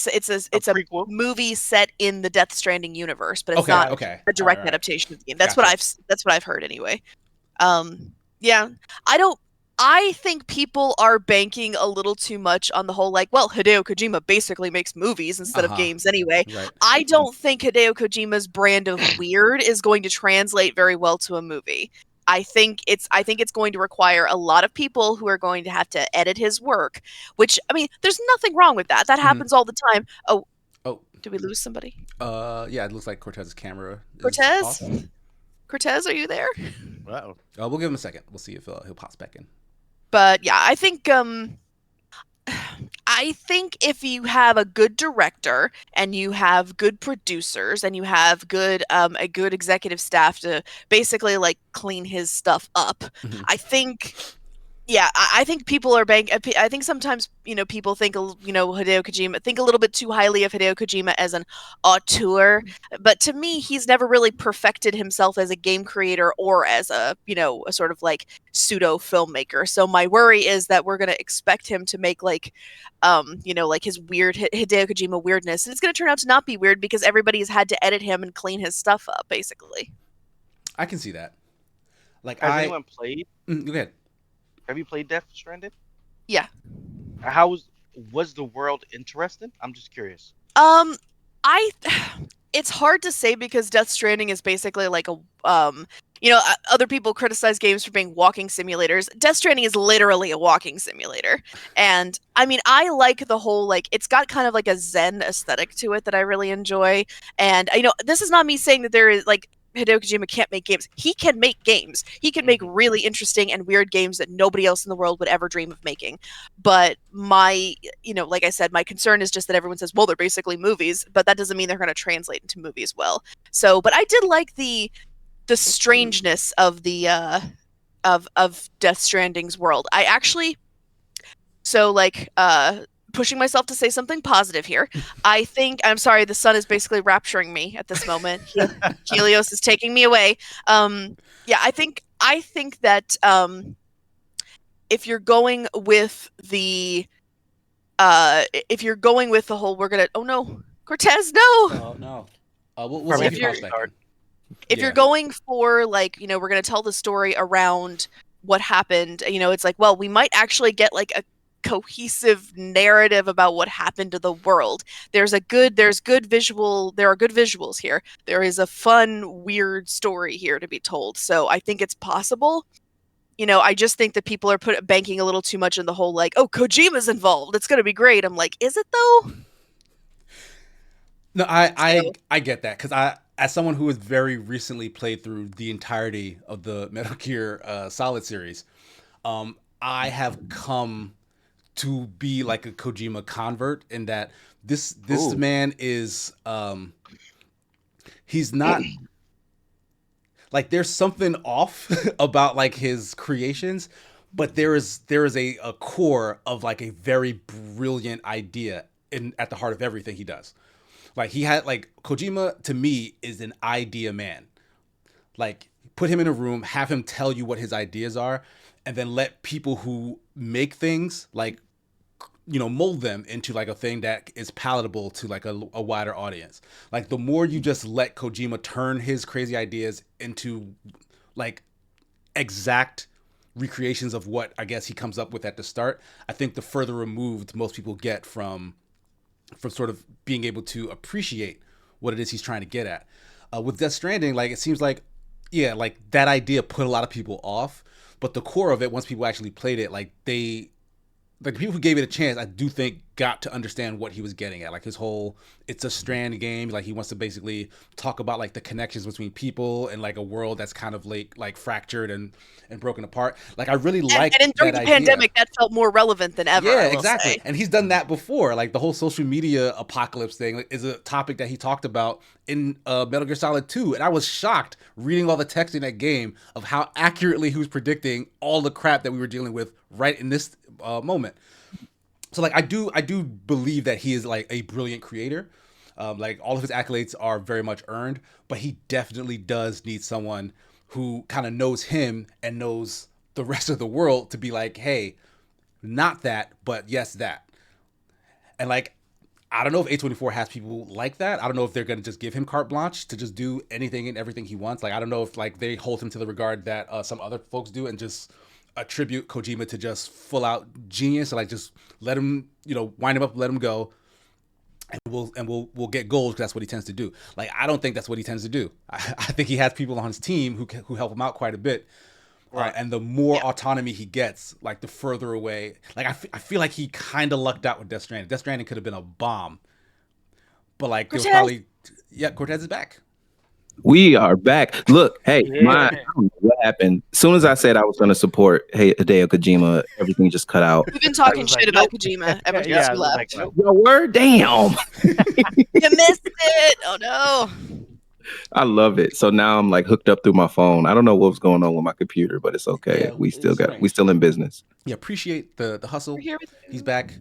movie set in the Death Stranding universe, but it's not a direct adaptation of the game. That's what I've heard anyway. Yeah, I think people are banking a little too much on the whole like, well, Hideo Kojima basically makes movies instead of games anyway. Right. I don't think Hideo Kojima's brand of weird is going to translate very well to a movie. I think it's going to require a lot of people who are going to have to edit his work, which, I mean, there's nothing wrong with that. That happens all the time. Oh, Oh, did we lose somebody? yeah, it looks like Cortez's camera is Cortez? off. Cortez, are you there? Wow. We'll give him a second. We'll see if he'll pop back in. But yeah, I think if you have a good director and you have good producers and you have a good executive staff to basically like clean his stuff up, I think. Yeah, I think people are I think sometimes, people think, Hideo Kojima, think a little bit too highly of Hideo Kojima as an auteur. But to me, he's never really perfected himself as a game creator or as a sort of like pseudo filmmaker. So my worry is that we're going to expect him to make like, like his weird Hideo Kojima weirdness. And it's going to turn out to not be weird because everybody has had to edit him and clean his stuff up, basically. I can see that. Like, Has anyone played? Go ahead. Have you played Death Stranding? Yeah. How was the world interesting? I'm just curious. It's hard to say because Death Stranding is basically like a other people criticize games for being walking simulators. Death Stranding is literally a walking simulator. And I mean, I like the whole, like, it's got kind of like a Zen aesthetic to it that I really enjoy. And this is not me saying that there is like Hideo Kojima can't make games. He can make games. He can make really interesting and weird games that nobody else in the world would ever dream of making. But my, like I said, my concern is just that everyone says, well, they're basically movies, but that doesn't mean they're going to translate into movies well. So, but I did like the strangeness of the of Death Stranding's world. I actually, pushing myself to say something positive here. I'm sorry, the sun is basically rapturing me at this moment. Helios is taking me away. Yeah, I think that if you're going with the whole, we're gonna, oh no, Cortez, no. Oh no. We'll see if he pops back in. If you're going for like, we're gonna tell the story around what happened, it's like, well, we might actually get like a cohesive narrative about what happened to the world. There are good visuals here. There is a fun, weird story here to be told. So I think it's possible. I just think that people are banking a little too much in the whole like, oh, Kojima's involved, it's gonna be great. I'm like, is it though? No, I get that, because as someone who has very recently played through the entirety of the Metal Gear Solid series, I have come to be like a Kojima convert in that this man is he's not like, there's something off about like his creations, but there is a core of like a very brilliant idea at the heart of everything he does. Like, Kojima to me is an idea man. Like, put him in a room, have him tell you what his ideas are, and then let people who make things like, mold them into like a thing that is palatable to like a wider audience. Like, the more you just let Kojima turn his crazy ideas into like exact recreations of what I guess he comes up with at the start, I think the further removed most people get from sort of being able to appreciate what it is he's trying to get at. With Death Stranding, like, it seems like, yeah, like that idea put a lot of people off, but the core of it, once people actually played it, like the people who gave it a chance, I do think got to understand what he was getting at. Like, his whole, it's a Strand game. Like, he wants to basically talk about like the connections between people and like a world that's kind of like fractured and broken apart. Like, I really like and during the pandemic, that felt more relevant than ever. Yeah, exactly. And he's done that before. Like, the whole social media apocalypse thing is a topic that he talked about in Metal Gear Solid 2. And I was shocked reading all the text in that game of how accurately he was predicting all the crap that we were dealing with right in this moment. So like, I do believe that he is like a brilliant creator. Like, all of his accolades are very much earned, but he definitely does need someone who kind of knows him and knows the rest of the world to be like, hey, not that, but yes, that. And like, I don't know if A24 has people like that. I don't know if they're going to just give him carte blanche to just do anything and everything he wants. Like, I don't know if like they hold him to the regard that some other folks do and just attribute Kojima to just full out genius, and like just let him, wind him up, let him go, and we'll get gold, because that's what he tends to do. Like, I don't think that's what he tends to do. I think he has people on his team who help him out quite a bit. Right. And the more Yeah. autonomy he gets, like the further away. Like I feel like he kind of lucked out with Death Stranding. Death Stranding could have been a bomb, but like there was Cortez! probably Cortez is back. We are back. Look, hey, Yeah. I don't know what happened. As soon as I said I was going to support Hideo Kojima, everything just cut out. We've been talking was shit like, about nope. Kojima ever since Yeah, you I was left. like, nope. Your word, damn. You missed it. Oh no. I love it. So now I'm like hooked up through my phone. I don't know what's going on with my computer, but it's okay. Yeah, we it's we still in business. Yeah, appreciate the hustle. We're here with you. He's back.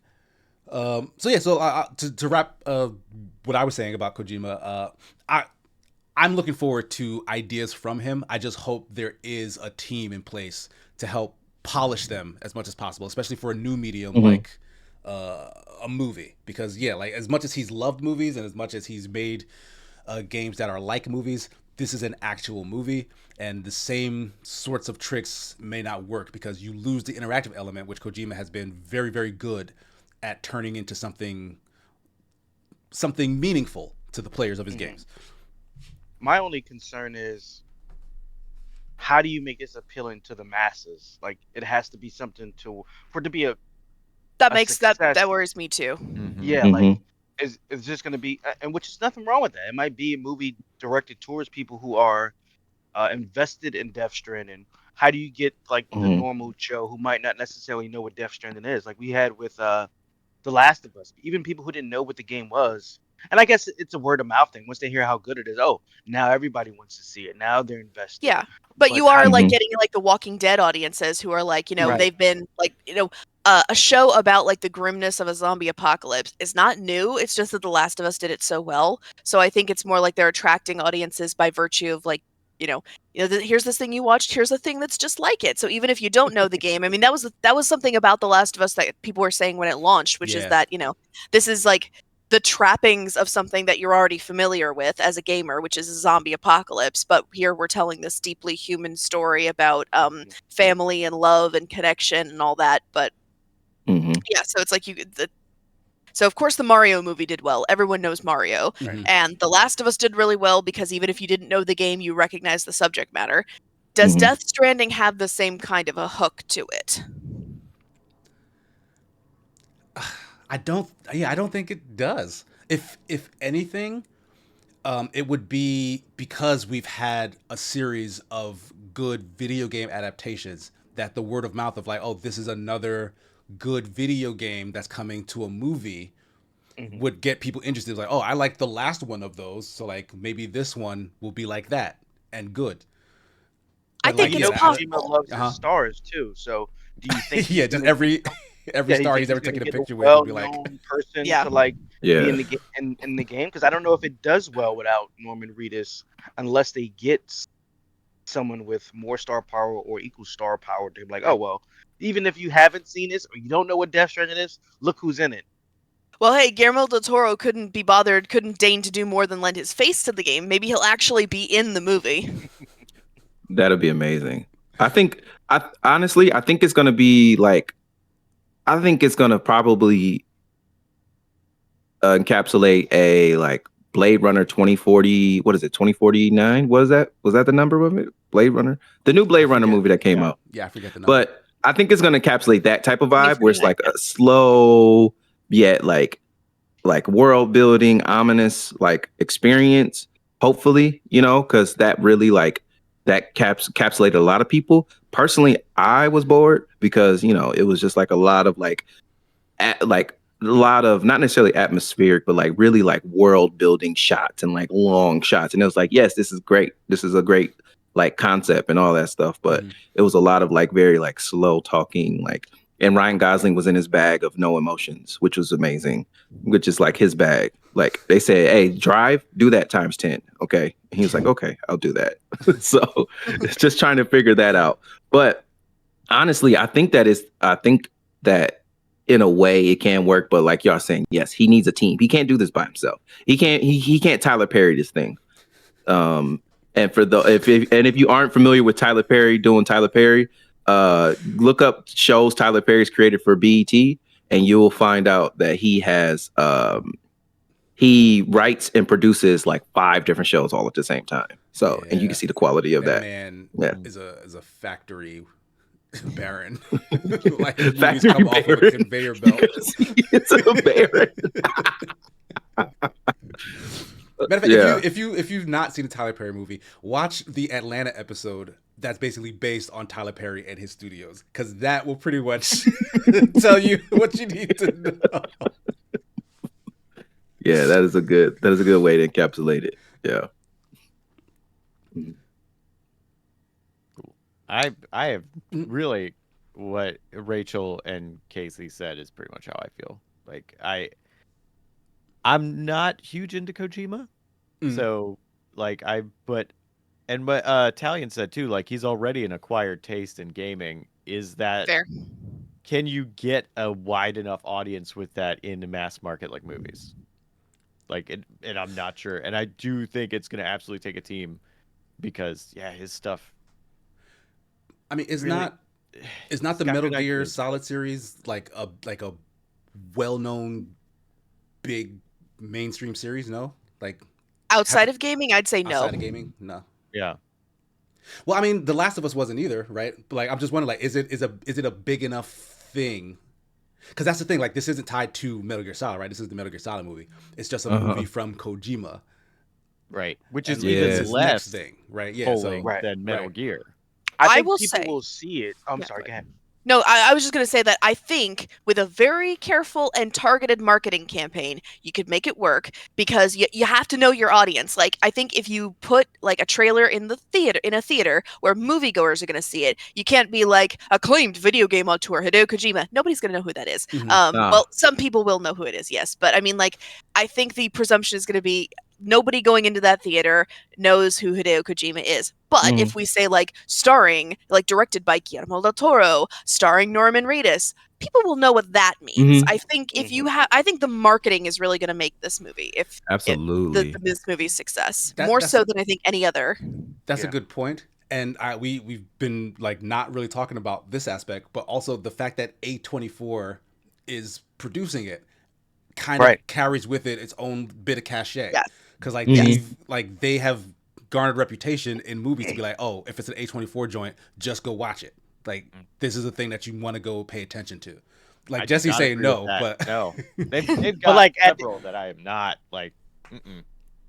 So to wrap what I was saying about Kojima, I'm looking forward to ideas from him. I just hope there is a team in place to help polish them as much as possible, especially for a new medium like a movie. Because like as much as he's loved movies and as much as he's made games that are like movies, this is an actual movie, and the same sorts of tricks may not work because you lose the interactive element, which Kojima has been very, very good at turning into something meaningful to the players of his games. My only concern is, how do you make this appealing to the masses? Like, it has to be something for it to be That makes that success. worries me too. Yeah, like it's just going to be, and which is nothing wrong with that. It might be a movie directed towards people who are invested in Death Stranding. How do you get like the normal Joe who might not necessarily know what Death Stranding is? Like we had with The Last of Us. Even people who didn't know what the game was. And I guess it's a word of mouth thing. Once they hear how good it is, oh, now everybody wants to see it. Now they're invested. Yeah. But you how are do like getting like the Walking Dead audiences who are like, Right. they've been like, a show about like the grimness of a zombie apocalypse is not new. It's just that The Last of Us did it so well. So I think it's more like they're attracting audiences by virtue of like, here's this thing you watched. Here's a thing that's just like it. So even if you don't know the game, I mean, that was something about The Last of Us that people were saying when it launched, which is that this is like the trappings of something that you're already familiar with as a gamer, which is a zombie apocalypse. But here we're telling this deeply human story about family and love and connection and all that. But so it's like so of course the Mario movie did well. Everyone knows Mario. And The Last of Us did really well because even if you didn't know the game, you recognize the subject matter. Does Death Stranding have the same kind of a hook to it? I don't think it does. If anything, it would be because we've had a series of good video game adaptations that the word of mouth of like, oh, this is another good video game that's coming to a movie would get people interested. Like, oh, I like the last one of those, so like maybe this one will be like that and good. I But, think like, it's Kojima possible. loves his stars too. So do you think yeah, just every star he's ever gonna taken a get picture with will be well-known like, person Yeah. to like be Yeah. in the game? Because I don't know if it does well without Norman Reedus unless they get someone with more star power or equal star power to be like, oh well, even if you haven't seen this or you don't know what Death Stranding is, look who's in it. Well, hey, Guillermo del Toro couldn't deign to do more than lend his face to the game. Maybe he'll actually be in the movie. That'd be amazing. Honestly, I think it's gonna be like, I think it's gonna probably encapsulate a like Blade Runner 2040. What is it? 2049? What is that? Was that the number of it? Blade Runner, the new Blade Runner movie that came out. Yeah, I forget the number. But I think it's gonna encapsulate that type of vibe where it's like a slow yet like world building, ominous like experience. Hopefully, because that really like that encapsulated a lot of people. Personally, I was bored because it was just like a lot of like a lot of not necessarily atmospheric, but like really like world building shots and like long shots. And it was like, yes, this is great. This is a great like concept and all that stuff. But it was a lot of like very like slow talking, like, and Ryan Gosling was in his bag of no emotions, which was amazing, which is like his bag. Like they said, hey, Drive, do that times 10. Okay. And he was like, okay, I'll do that. So it's just trying to figure that out. But honestly, I think that in a way it can work, but like y'all saying, yes, he needs a team. He can't do this by himself. He can't Tyler Perry this thing. And for if you aren't familiar with Tyler Perry doing Tyler Perry, look up shows Tyler Perry's created for BET, and you will find out that he has he writes and produces like 5 different shows all at the same time. So, and you can see the quality of that. man Yeah. is a factory baron. Like his movies Factory come off of a Baron. conveyor belt. It's a baron. Matter of fact, Yeah. if you've not seen a Tyler Perry movie, watch the Atlanta episode that's basically based on Tyler Perry and his studios, because that will pretty much tell you what you need to know. Yeah, that is a good way to encapsulate it. Yeah. I have really what Rachel and Casey said is pretty much how I feel. Like I'm not huge into Kojima, so like what Talion said too. Like he's already an acquired taste in gaming. Is that Fair. Can you get a wide enough audience with that in the mass market like movies? Like, and I'm not sure. And I do think it's going to absolutely take a team because, yeah, his stuff. I mean, it's really, not the got Metal good Gear ideas. Solid series like a well-known big mainstream series? No, like Outside of gaming, I'd say no. outside of gaming, no. Yeah. Well, I mean, The Last of Us wasn't either, right? But like, I'm just wondering, like, is it a big enough thing? Because that's the thing. Like, this isn't tied to Metal Gear Solid, right? This is the Metal Gear Solid movie. It's just a movie from Kojima, Right. Which and is like, even it's his less next thing, right? Yeah. So polling than Metal Gear. I I think will people say- will see it. I'm Yeah, sorry, go go ahead. No, I was just going to say that I think with a very careful and targeted marketing campaign, you could make it work because you have to know your audience. Like, I think if you put like a trailer in a theater where moviegoers are going to see it, you can't be like acclaimed video game auteur Hideo Kojima. Nobody's going to know who that is. Well, some people will know who it is, yes. But I mean, like, I think the presumption is going to be nobody going into that theater knows who Hideo Kojima is. But if we say like starring, like directed by Guillermo del Toro, starring Norman Reedus, people will know what that means. I think if you have, I think the marketing is really going to make this movie. If Absolutely. this movie's success That's- more so than I think any other. That's a good point. And we've been like not really talking about this aspect, but also the fact that A24 is producing it kind of carries with it its own bit of cachet. Yes. Because like they have garnered reputation in movies to be like, oh, if it's an A24 joint, just go watch it. Like this is a thing that you want to go pay attention to. Like I Jesse's do not saying agree no, with that. but no, they've got like, several that I am not like.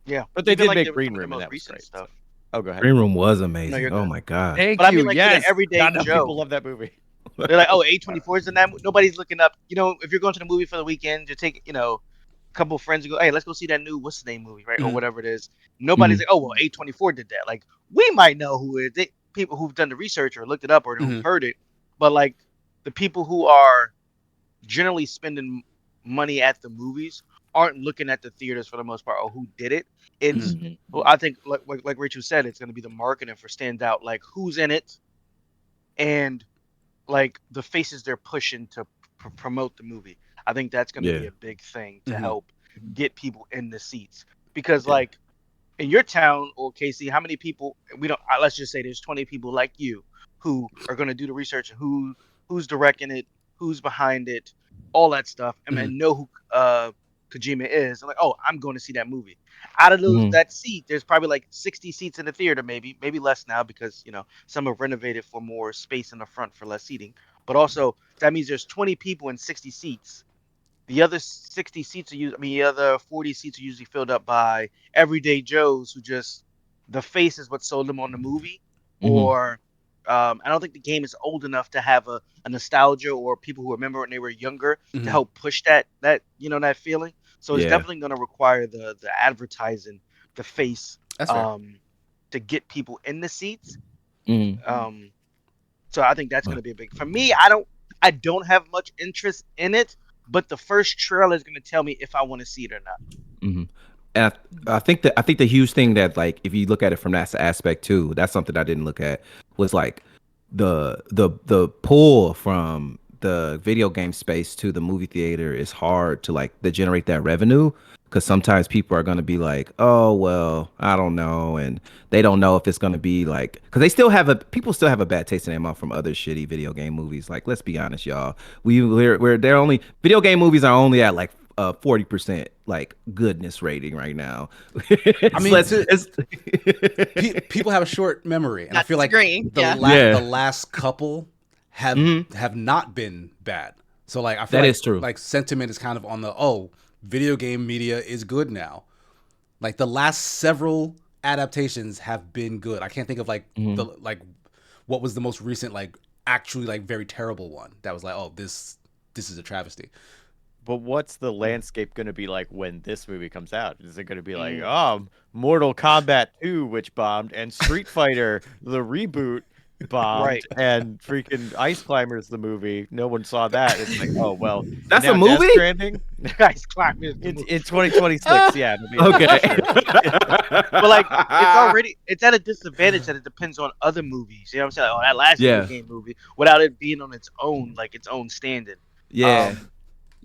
Yeah, But they even did like make the- Green some of the Room, and most that was recent great. stuff. Oh, go ahead. Green Room was amazing. you're Oh good. my god. Thank But I you. mean, like, yes. the everyday Not enough Joe. people love that movie. They're like, oh, A24 is in that. Nobody's looking up. You know, if you're going to the movie for the weekend, you take, a couple of friends and go, hey, let's go see that new what's the name movie, right, or whatever it is. Nobody's like, oh, well, A24 did that. Like, we might know who it is. People who've done the research or looked it up or who've heard it, but like the people who are generally spending money at the movies aren't looking at the theaters for the most part or who did it. It's well, I think like Rachel said, it's going to be the marketing for stands out, like who's in it, and like the faces they're pushing to promote the movie. I think that's going to be a big thing to help get people in the seats because like in your town or Casey, how many people we don't let's just say there's 20 people like you who are going to do the research and who's directing it, who's behind it, all that stuff, and then know who Kojima is. I'm like, oh, I'm going to see that movie. Out of those that seat, there's probably like 60 seats in the theater, maybe less now because some have renovated for more space in the front for less seating. But also that means there's 20 people in 60 seats. The other 60 seats are the other 40 seats are usually filled up by everyday Joes who just the face is what sold them on the movie, or I don't think the game is old enough to have a nostalgia or people who remember when they were younger to help push that that feeling. So it's definitely going to require the advertising, the face, to get people in the seats. So I think that's going to be a big. For me, I don't have much interest in it, but the first trailer is going to tell me if I want to see it or not. And I think the huge thing that, like, if you look at it from that aspect too, that's something I didn't look at, was like the pull from the video game space to the movie theater is hard to generate that revenue, because sometimes people are going to be like, oh well, I don't know, and they don't know if it's going to be like, because people still have a bad taste in their mouth from other shitty video game movies. Like, let's be honest, y'all, video game movies are only at like 40% like goodness rating right now. I mean, people have a short memory, and I Not feel like disagreeing, yeah. the last couple have not been bad. So like I feel That like is true. like sentiment is kind of on the video game media is good now. Like the last several adaptations have been good. I can't think of like what was the most recent like actually like very terrible one that was like, oh, this is a travesty. But what's the landscape going to be like when this movie comes out? Is it going to be like, oh, Mortal Kombat 2, which bombed, and Street Fighter, the reboot, bombed, Right. and freaking Ice Climbers, the movie? No one saw that. It's like, oh, well. That's and a now Death movie? Stranding? Guys, Climbers. In 2026, yeah. it'll be a Okay. sure. But like, it's at a disadvantage that it depends on other movies. You know what I'm saying? Oh, that last video game movie, without it being on its own, like its own standard. Yeah.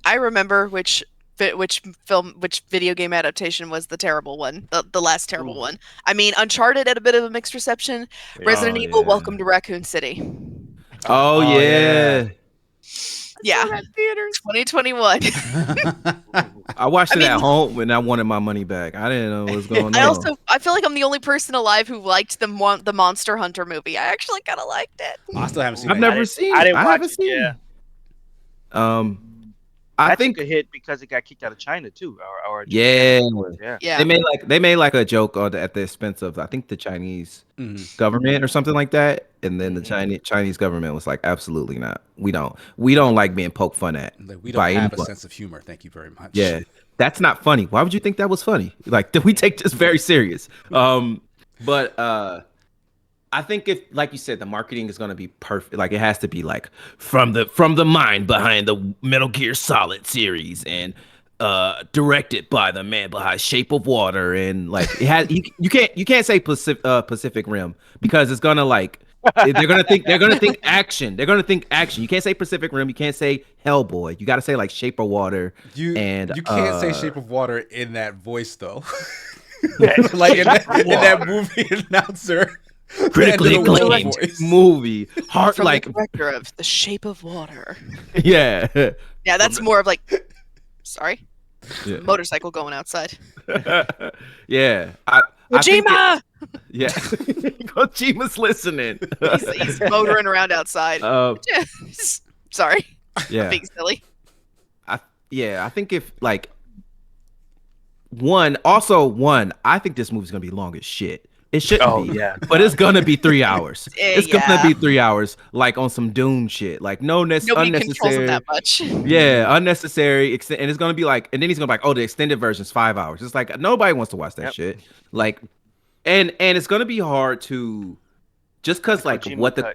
I remember which video game adaptation was the terrible one, the last terrible one. I mean, Uncharted had a bit of a mixed reception. Resident Evil, Welcome to Raccoon City. Oh, yeah. Yeah, 2021. I watched it mean, at home when I wanted my money back. I didn't know what was going on. I feel like I'm the only person alive who liked the Monster Hunter movie. I actually kind of liked it. I still haven't seen. I've it. never seen. I didn't I watch haven't it, seen. yeah. I That think took a hit because it got kicked out of China too. Or yeah. Yeah. They made like a joke at the expense of I think the Chinese government or something like that, and then the Chinese government was like, absolutely not. We don't like being poked fun at. Like, we don't have a sense of humor. Thank you very much. Yeah, that's not funny. Why would you think that was funny? Like we take this very serious. But I think if, like you said, the marketing is going to be perfect. Like it has to be like from the mind behind the Metal Gear Solid series and directed by the man behind Shape of Water, and like it has. You can't say Pacific Rim because it's gonna like they're gonna think action. They're gonna think action. You can't say Pacific Rim. You can't say Hellboy. You got to say like Shape of Water. You can't say Shape of Water in that voice though. Like in that movie announcer. Critically acclaimed movie. Heart From like the director of The Shape of Water. Yeah. Yeah, that's more of like, sorry, Yeah. motorcycle going outside. Yeah. Kojima! Yeah. Kojima's listening. He's motoring around outside. Sorry. Yeah. I'm being silly. I think if like I think this movie's gonna be long as shit. It shouldn't be, but it's gonna be 3 hours. It's gonna be 3 hours, like on some Doom shit. Like nobody unnecessary. controls it that much. Yeah, unnecessary. And it's gonna be like, and then he's gonna be like, oh, the extended version's 5 hours. It's like nobody wants to watch that shit. Like, and it's gonna be hard to, just cause like what the,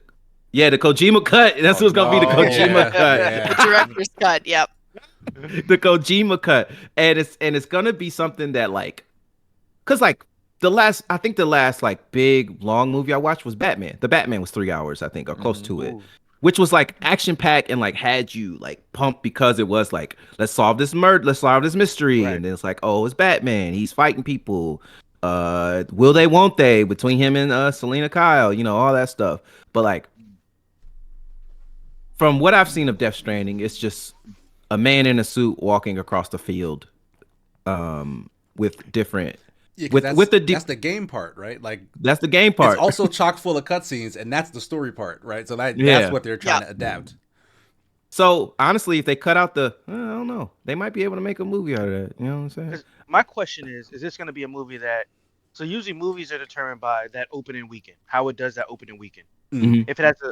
the Kojima cut. That's what's gonna be the Kojima cut. The director's cut. Yep. The Kojima cut, and it's gonna be something that like, cause like. The last like big long movie I watched was Batman. The Batman was 3 hours, I think, or close to it, which was like action packed and like had you like pumped because it was like, let's solve this mystery, and then it's like, oh, it's Batman, he's fighting people. Will they, won't they? Between him and Selena Kyle, all that stuff. But like, from what I've seen of Death Stranding, it's just a man in a suit walking across the field, with different. Yeah, that's the game part, right? Like that's the game part. It's also chock full of cutscenes, and that's the story part, right? So that's what they're trying to adapt. So honestly, if they cut out I don't know, they might be able to make a movie out of that. You know what I'm saying? My question is this going to be a movie that? So usually movies are determined by that opening weekend, how it does that opening weekend. Mm-hmm. If it has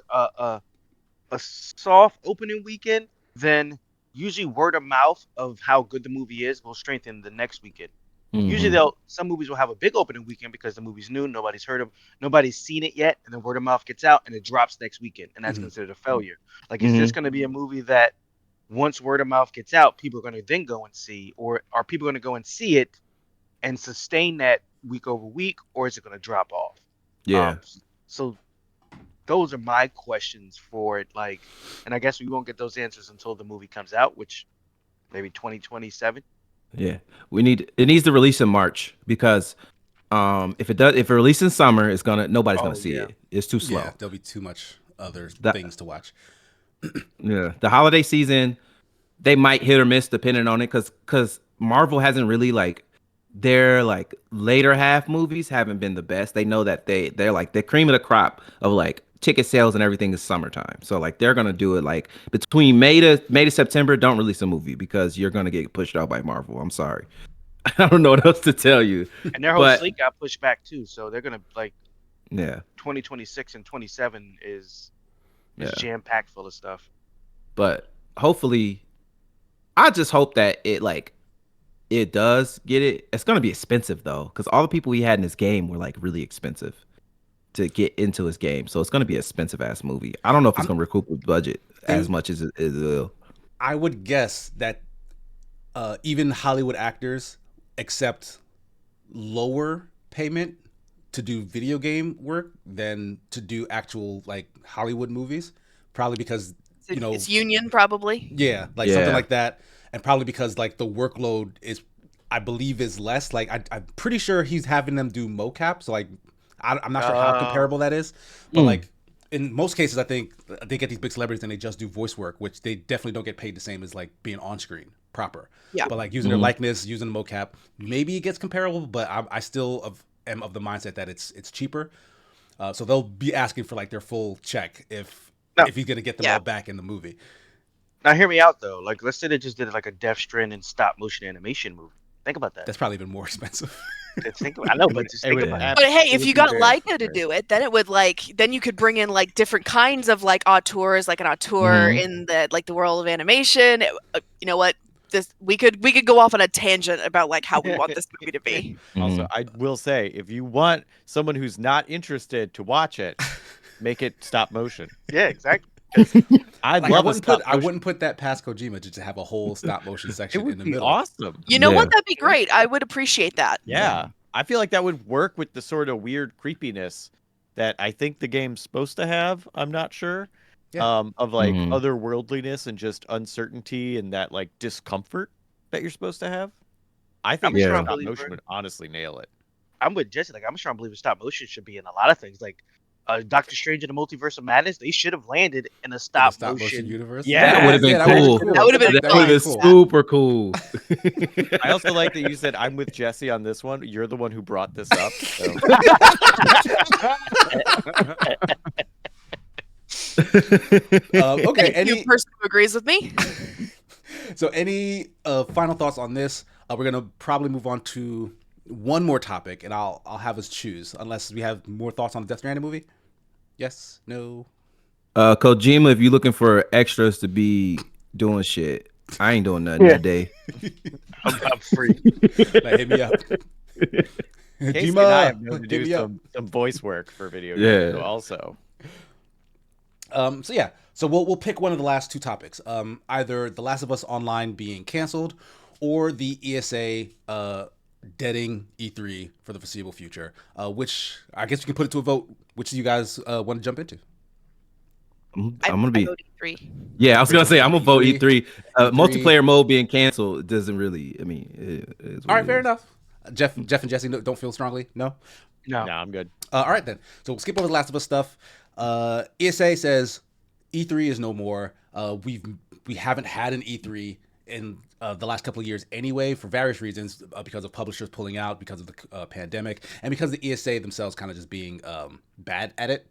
a soft opening weekend, then usually word of mouth of how good the movie is will strengthen the next weekend. Mm-hmm. Usually some movies will have a big opening weekend because the movie's new, nobody's heard of, nobody's seen it yet, and then word of mouth gets out and it drops next weekend, and that's considered a failure. Like, is this going to be a movie that once word of mouth gets out, people are going to then go and see, or are people going to go and see it and sustain that week over week, or is it going to drop off? Yeah. So those are my questions for it. Like, and I guess we won't get those answers until the movie comes out, which maybe 2027. Yeah, it needs to release in March because if it releases in summer, nobody's gonna see it. It's too slow. Yeah, there'll be too much other things to watch. Yeah, the holiday season, they might hit or miss depending on it, because Marvel hasn't really like their like later half movies haven't been the best. They know that they're like the cream of the crop of like ticket sales and everything is summertime. So like they're gonna do it like between May to September. Don't release a movie because you're gonna get pushed out by Marvel. I'm sorry. I don't know what else to tell you. And their whole But slate got pushed back too, so they're gonna like yeah, 2026 and 27 is yeah. jam packed full of stuff. But hopefully, I just hope that it does get it. It's gonna be expensive though, because all the people he had in his game were like really expensive to get into his game. So it's gonna be an expensive ass movie. I don't know if it's gonna recoup the budget as much as it will. I would guess that even Hollywood actors accept lower payment to do video game work than to do actual like Hollywood movies. Probably because It's union, probably. yeah, like something like that, and probably because like the workload is, I believe, is less. Like I'm pretty sure he's having them do mocap. So like I'm not sure how comparable that is, but like in most cases, I think they get these big celebrities and they just do voice work, which they definitely don't get paid the same as like being on screen proper. Yeah. But like using their likeness, using the mocap, maybe it gets comparable, but I still am of the mindset that it's cheaper. So they'll be asking for like their full check if he's gonna get them all back in the movie. Now hear me out though. Like let's say they just did like a Death Stranding stop motion animation movie. Think about that. That's probably even more expensive. I know, but just think about it. But hey, if you got Leica to do it, then it would then you could bring in like different kinds of like auteurs, like an auteur in the world of animation. You know what? We could go off on a tangent about like how we want this movie to be. Also, I will say, if you want someone who's not interested to watch it, make it stop motion. Yeah, exactly. I wouldn't put that past Kojima just to have a whole stop motion section It would in the be middle. awesome. You know what? That'd be great. I would appreciate that. Yeah. I feel like that would work with the sort of weird creepiness that I think the game's supposed to have. I'm not sure. Yeah. Of like otherworldliness and just uncertainty and that like discomfort that you're supposed to have. I think stop motion would honestly nail it. I'm with Jesse. Like I'm a strong believer stop motion should be in a lot of things. Like Doctor Strange and the Multiverse of Madness, they should have landed in a stop motion universe. Yeah, that would have been cool. That would have been super cool. I also like that you said I'm with Jesse on this one. You're the one who brought this up. So. Okay. Any person who agrees with me? So, any final thoughts on this? We're gonna probably move on to one more topic, and I'll have us choose, unless we have more thoughts on the Death Stranding movie. Yes, no. Kojima, if you're looking for extras to be doing shit, I ain't doing nothing that day. I'm free. Like, hit me up. Casey and I have known to do some voice work for video games also. So we'll pick one of the last two topics. Either The Last of Us Online being canceled, or the ESA deading E3 for the foreseeable future. Which I guess we can put it to a vote. Which do you guys want to jump into? I'm gonna be E3. Yeah, I was gonna say I'm gonna vote E3. Multiplayer mode being canceled doesn't really. I mean, it's all right, fair enough. Jeff and Jesse don't feel strongly. No, I'm good. All right then. So we'll skip over the Last of Us stuff. ESA says E3 is no more. We haven't had an E3 in the last couple of years anyway, for various reasons, because of publishers pulling out, because of the pandemic, and because the ESA themselves kind of just being bad at it.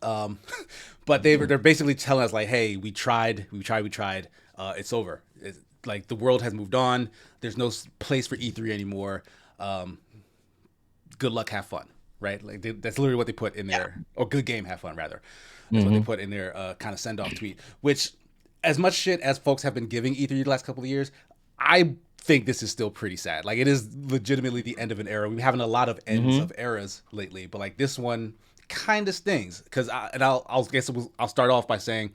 But they're basically telling us like, hey, we tried. It's over. Like the world has moved on. There's no place for E3 anymore. Good luck, have fun. Right? Like that's literally what they put in there. Or good game, have fun rather. That's what they put in their kind of send off tweet. Which, as much shit as folks have been giving E3 the last couple of years, I think this is still pretty sad. Like it is legitimately the end of an era. We're having a lot of ends of eras lately, but like this one kind of stings. Because I'll start off by saying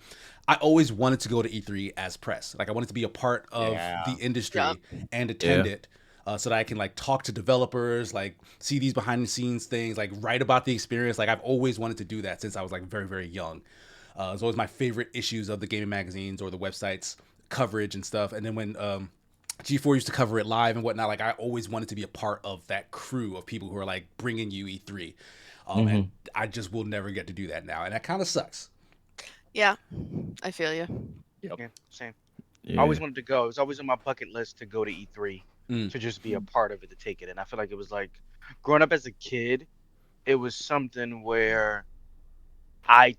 I always wanted to go to E3 as press. Like I wanted to be a part of the industry and attend it. So that I can like talk to developers, like see these behind the scenes things, like write about the experience. Like I've always wanted to do that since I was like very, very young. It's always my favorite issues of the gaming magazines or the websites coverage and stuff. And then when G4 used to cover it live and whatnot, like I always wanted to be a part of that crew of people who are like bringing you E3. And I just will never get to do that now. And that kind of sucks. Yeah, I feel you. Yeah, same. I always Yeah. wanted to go. It was always on my bucket list to go to E3 Mm. to just be a part of it, to take it. And I feel like it was like growing up as a kid, it was something where I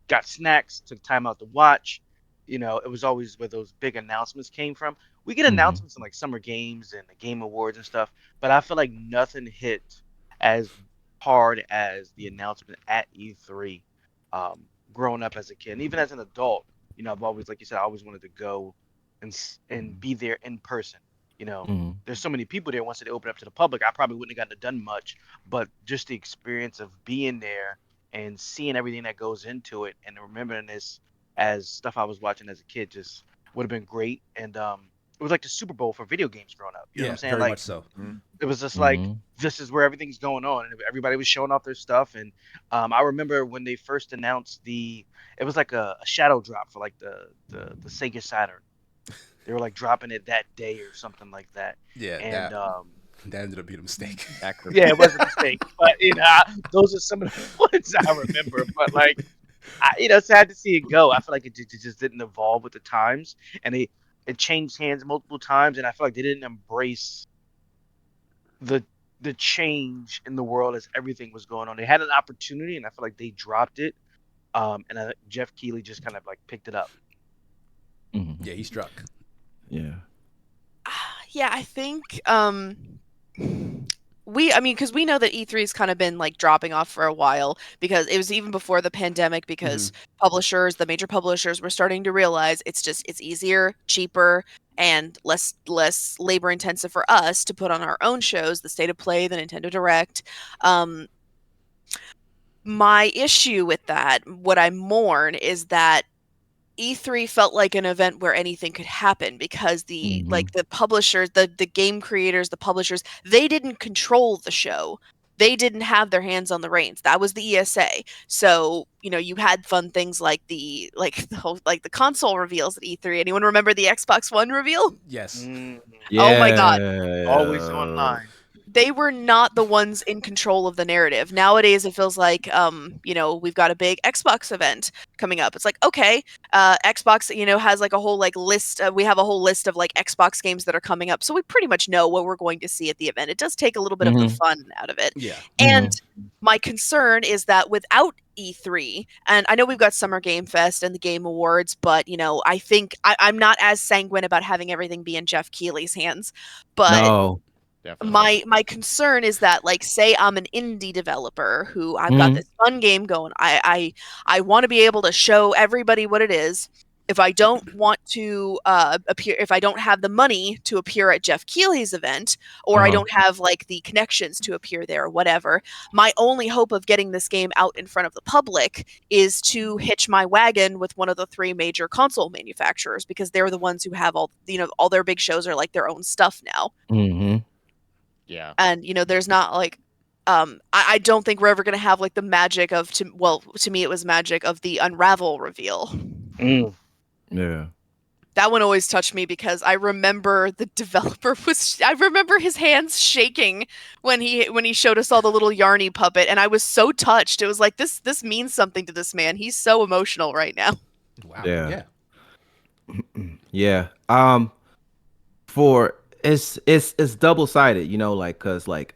got snacks, took time out to watch. It was always where those big announcements came from. We get Mm-hmm. announcements in like Summer Games and the Game Awards and stuff, but I feel like nothing hit as hard as the announcement at E3. Growing up as a kid, and even as an adult, I've always, like you said, I always wanted to go and be there in person. Mm-hmm. There's so many people there. Once it opened up to the public, I probably wouldn't have gotten it done much, but just the experience of being there and seeing everything that goes into it and remembering this as stuff I was watching as a kid just would have been great. And it was like the Super Bowl for video games growing up. You know what Yeah, I'm saying? very Like much so. it was just like Mm-hmm. this is where everything's going on, and everybody was showing off their stuff. And I remember when they first announced it was like a shadow drop for like the Sega Saturn. They were like dropping it that day or something like that. Yeah, And that ended up being a mistake. yeah, it was a mistake, but those are some of the ones I remember. But like, it's sad to see it go. I feel like it just didn't evolve with the times, and it changed hands multiple times, and I feel like they didn't embrace the the change in the world as everything was going on. They had an opportunity, and I feel like they dropped it. And Jeff Keighley just kind of like picked it up. Mm-hmm. Yeah, he struck. Yeah. Yeah, I think because we know that E3 has kind of been like dropping off for a while because it was even before the pandemic because the major publishers were starting to realize it's easier, cheaper, and less labor intensive for us to put on our own shows, the State of Play, the Nintendo Direct. My issue with that, what I mourn, is that E3 felt like an event where anything could happen because the Mm-hmm. the publishers, the game creators, the publishers, they didn't control the show. They didn't have their hands on the reins. That was the ESA. So, you had fun things like the console reveals at E3. Anyone remember the Xbox One reveal? Yes. Mm, Oh my god. always Yeah. online. They were not the ones in control of the narrative. Nowadays, it feels like, we've got a big Xbox event coming up. It's like, okay, Xbox, has like a whole like list. We have a whole list of like Xbox games that are coming up, so we pretty much know what we're going to see at the event. It does take a little bit of the Mm-hmm. fun out of it. Yeah. And Mm-hmm. my concern is that without E3, and I know we've got Summer Game Fest and the Game Awards, but I think I'm not as sanguine about having everything be in Jeff Keighley's hands. But No. Definitely. my concern is that, like, say I'm an indie developer who I've got Mm-hmm. this fun game going. I want to be able to show everybody what it is. If I don't want to appear, if I don't have the money to appear at Jeff Keighley's event, or I Uh-huh. don't have like the connections to appear there or whatever, my only hope of getting this game out in front of the public is to hitch my wagon with one of the three major console manufacturers because they're the ones who have all their big shows are like their own stuff now. Mm-hmm. Yeah. And there's not like I don't think we're ever going to have like the magic of to me it was magic of the Unravel reveal. Mm. Yeah. That one always touched me because I remember I remember his hands shaking when he showed us all the little Yarny puppet, and I was so touched. It was like this means something to this man. He's so emotional right now. Wow. Yeah. Yeah. Yeah. For it's double-sided, like, cause like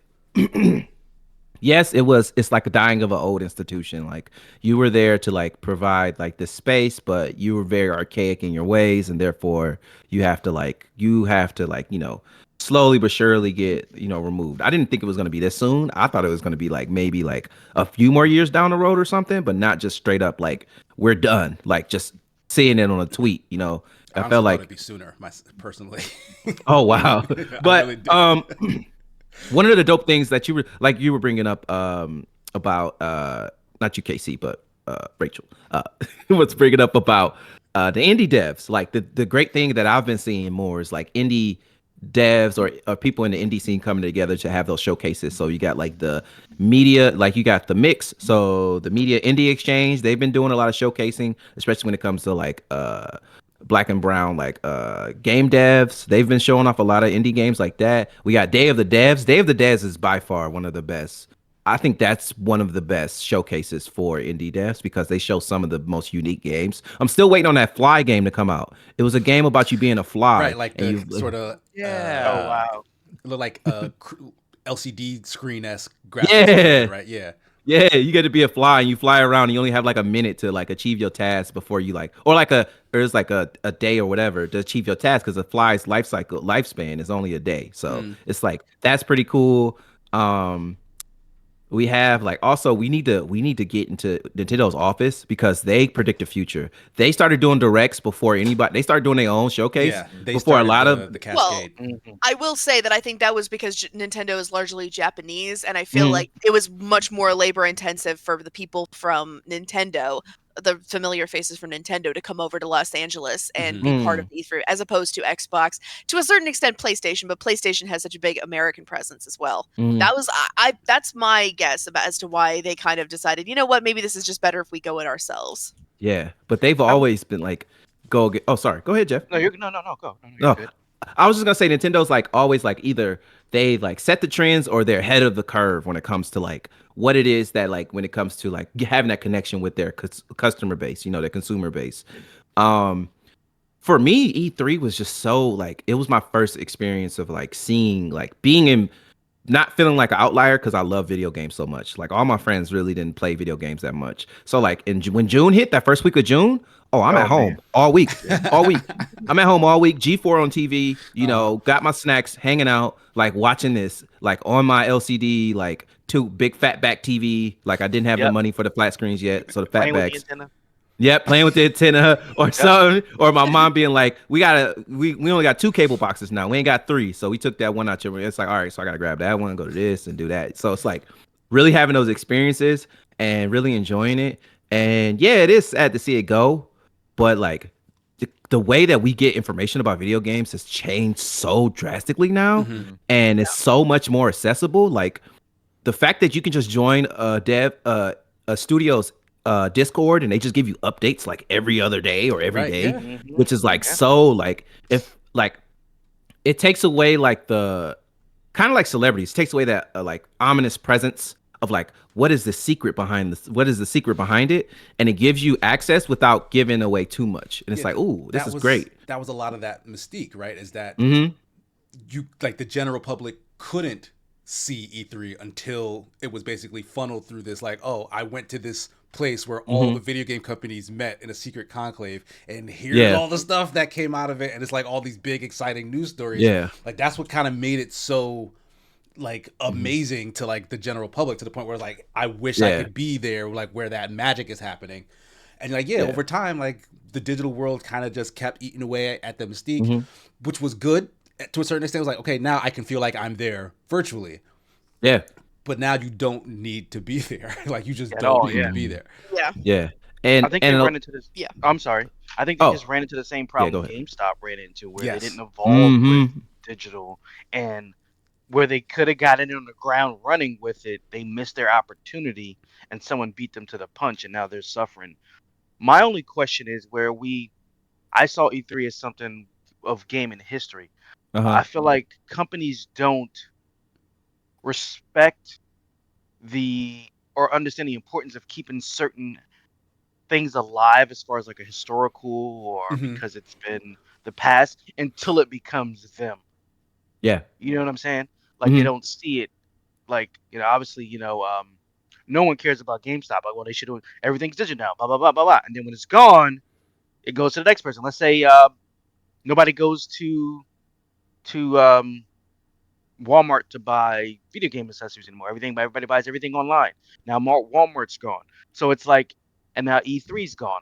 yes, it's like a dying of an old institution. Like, you were there to like provide like this space, but you were very archaic in your ways, and therefore you have to like slowly but surely get removed. I didn't think it was going to be this soon. I thought it was going to be like maybe like a few more years down the road or something, but not just straight up like we're done, like just seeing it on a tweet. I I honestly felt thought like, it'd be sooner, personally. oh wow. I But really did. one of the dope things that you were bringing up about not you, Casey, but Rachel was bringing up about the indie devs. Like, the great thing that I've been seeing more is like indie devs or people in the indie scene coming together to have those showcases. So you got like the media, like you got the mix. So the media indie exchange, they've been doing a lot of showcasing, especially when it comes to like black and brown like game devs. They've been showing off a lot of indie games like that. We got Day of the Devs. Day of the Devs is by far one of the best I think that's one of the best showcases for indie devs because they show some of the most unique games. I'm still waiting on that fly game to come out. It was a game about you being a fly, Right, like and the you. sort of Oh Yeah. wow. look like LCD screen esque graphics or something, Yeah, right? Yeah. yeah, you get to be a fly and you fly around and you only have like a minute to like achieve your task before you like or like there's like a day or whatever to achieve your task because a fly's lifespan is only a day. So Mm. it's like that's pretty cool. Um we have like also we need to get into Nintendo's office because they predict the future. They started doing directs before anybody they started doing their own showcase Yeah, they before a started lot of the Well, cascade. Mhm. I will say that I think that was because Nintendo is largely Japanese, and I feel Mhm. like it was much more labor intensive for the people from Nintendo, the familiar faces from Nintendo, to come over to Los Angeles and Mhm. be part of Mm. E3, as opposed to Xbox, to a certain extent PlayStation, but PlayStation has such a big American presence as well. Mhm. That was that's my guess about as to why they kind of decided, you know what, maybe this is just better if we go it ourselves. Yeah, but they've I would, always been like go get. Oh, sorry. Go ahead, Jeff. no, you're no, go. No, you're No, good. I was just gonna say Nintendo's like always like either they like set the trends or they're ahead of the curve when it comes to like what it is that like when it comes to like having that connection with their customer base, their consumer base. Um, for me, E3 was just so like it was my first experience of like seeing like being in not feeling like an outlier because I love video games so much. Like all my friends really didn't play video games that much. So like when June hit, that first week of June, oh, I'm at Oh home man. all week, all week. I'm at home all week. G4 on TV, Uh-huh. got my snacks, hanging out, like watching this, like on my LCD, like two big fat back TV. Like I didn't have the Yep. money for the flat screens yet, so the fat Playing with the backs. antenna. Yep, playing with the antenna or Yep. something, or my mom being like, we only got two cable boxes now. We ain't got three. So we took that one out your It's like, all right, so I gotta grab that one, go to this and do that. So it's like really having those experiences and really enjoying it. And yeah, it is sad to see it go, but like the way that we get information about video games has changed so drastically now, Mhm. Mhm. and it's so much more accessible. Like the fact that you can just join a studio's Discord and they just give you updates like every other day or every Right. day, Yeah. Mhm. which is like Yeah. so like if like it takes away like the kind of like celebrities, takes away that like ominous presence of like what is the secret behind this, what is the secret behind it, and it gives you access without giving away too much, and it's Yeah. like, ooh, this That is was great. that was a lot of that mystique, right? Is that Mm-hmm. you like the general public couldn't see E3 until it was basically funneled through this like, oh, I went to this place where all Mm-hmm. the video game companies met in a secret conclave and here's Yeah. all the stuff that came out of it and it's like all these big exciting news stories. Yeah. Like that's what kind of made it so like Mm-hmm. amazing to like the general public to the point where like I wish I Yeah. could be there like where that magic is happening. And like yeah, Yeah. over time like the digital world kind of just kept eating away at the mystique, Mm-hmm. which was good to a certain extent. It was like okay, now I can feel like I'm there virtually, Yeah. but now you don't need to be there. Like you just At don't all. need to Yeah. be there. Yeah. Yeah. I and think they and run into this. Yeah. I'm sorry. I think they oh, just ran into the same yeah, problem go ahead. GameStop ran into, where they Yes. didn't evolve with Mm-hmm. digital, and where they could have gotten on the ground running with it, they missed their opportunity, and someone beat them to the punch, and now they're suffering. My only question is I saw E3 as something of gaming history. Uh-huh. I feel like companies don't respect the or understand the importance of keeping certain things alive as far as like a historical or Hmm. because it's been the past until it becomes them. Yeah. You know what I'm saying? Like they Mm-hmm. don't see it like, obviously, no one cares about GameStop. Like, well, they should do everything's digital now, blah blah blah blah blah. And then when it's gone, it goes to the next person. Let's say nobody goes to Walmart to buy video game accessories anymore. Everybody buys everything online. Now Walmart's gone. So it's like, and now E3's gone.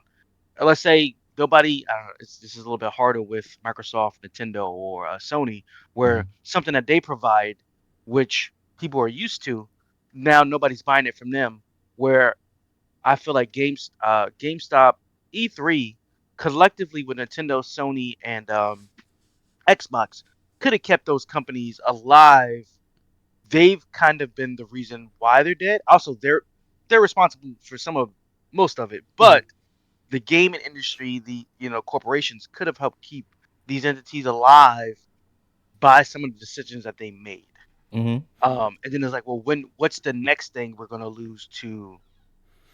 Let's say nobody, I don't know, this is a little bit harder with Microsoft, Nintendo, or Sony, where something that they provide, which people are used to, now nobody's buying it from them. Where I feel like GameStop, E3, collectively with Nintendo, Sony, and Xbox, could have kept those companies alive. They've kind of been the reason why they're dead. Also, they're responsible for most of it, Hmm. but the gaming industry, the corporations could have helped keep these entities alive by some of the decisions that they made. Hmm. And then it's like, well, what's the next thing we're gonna lose to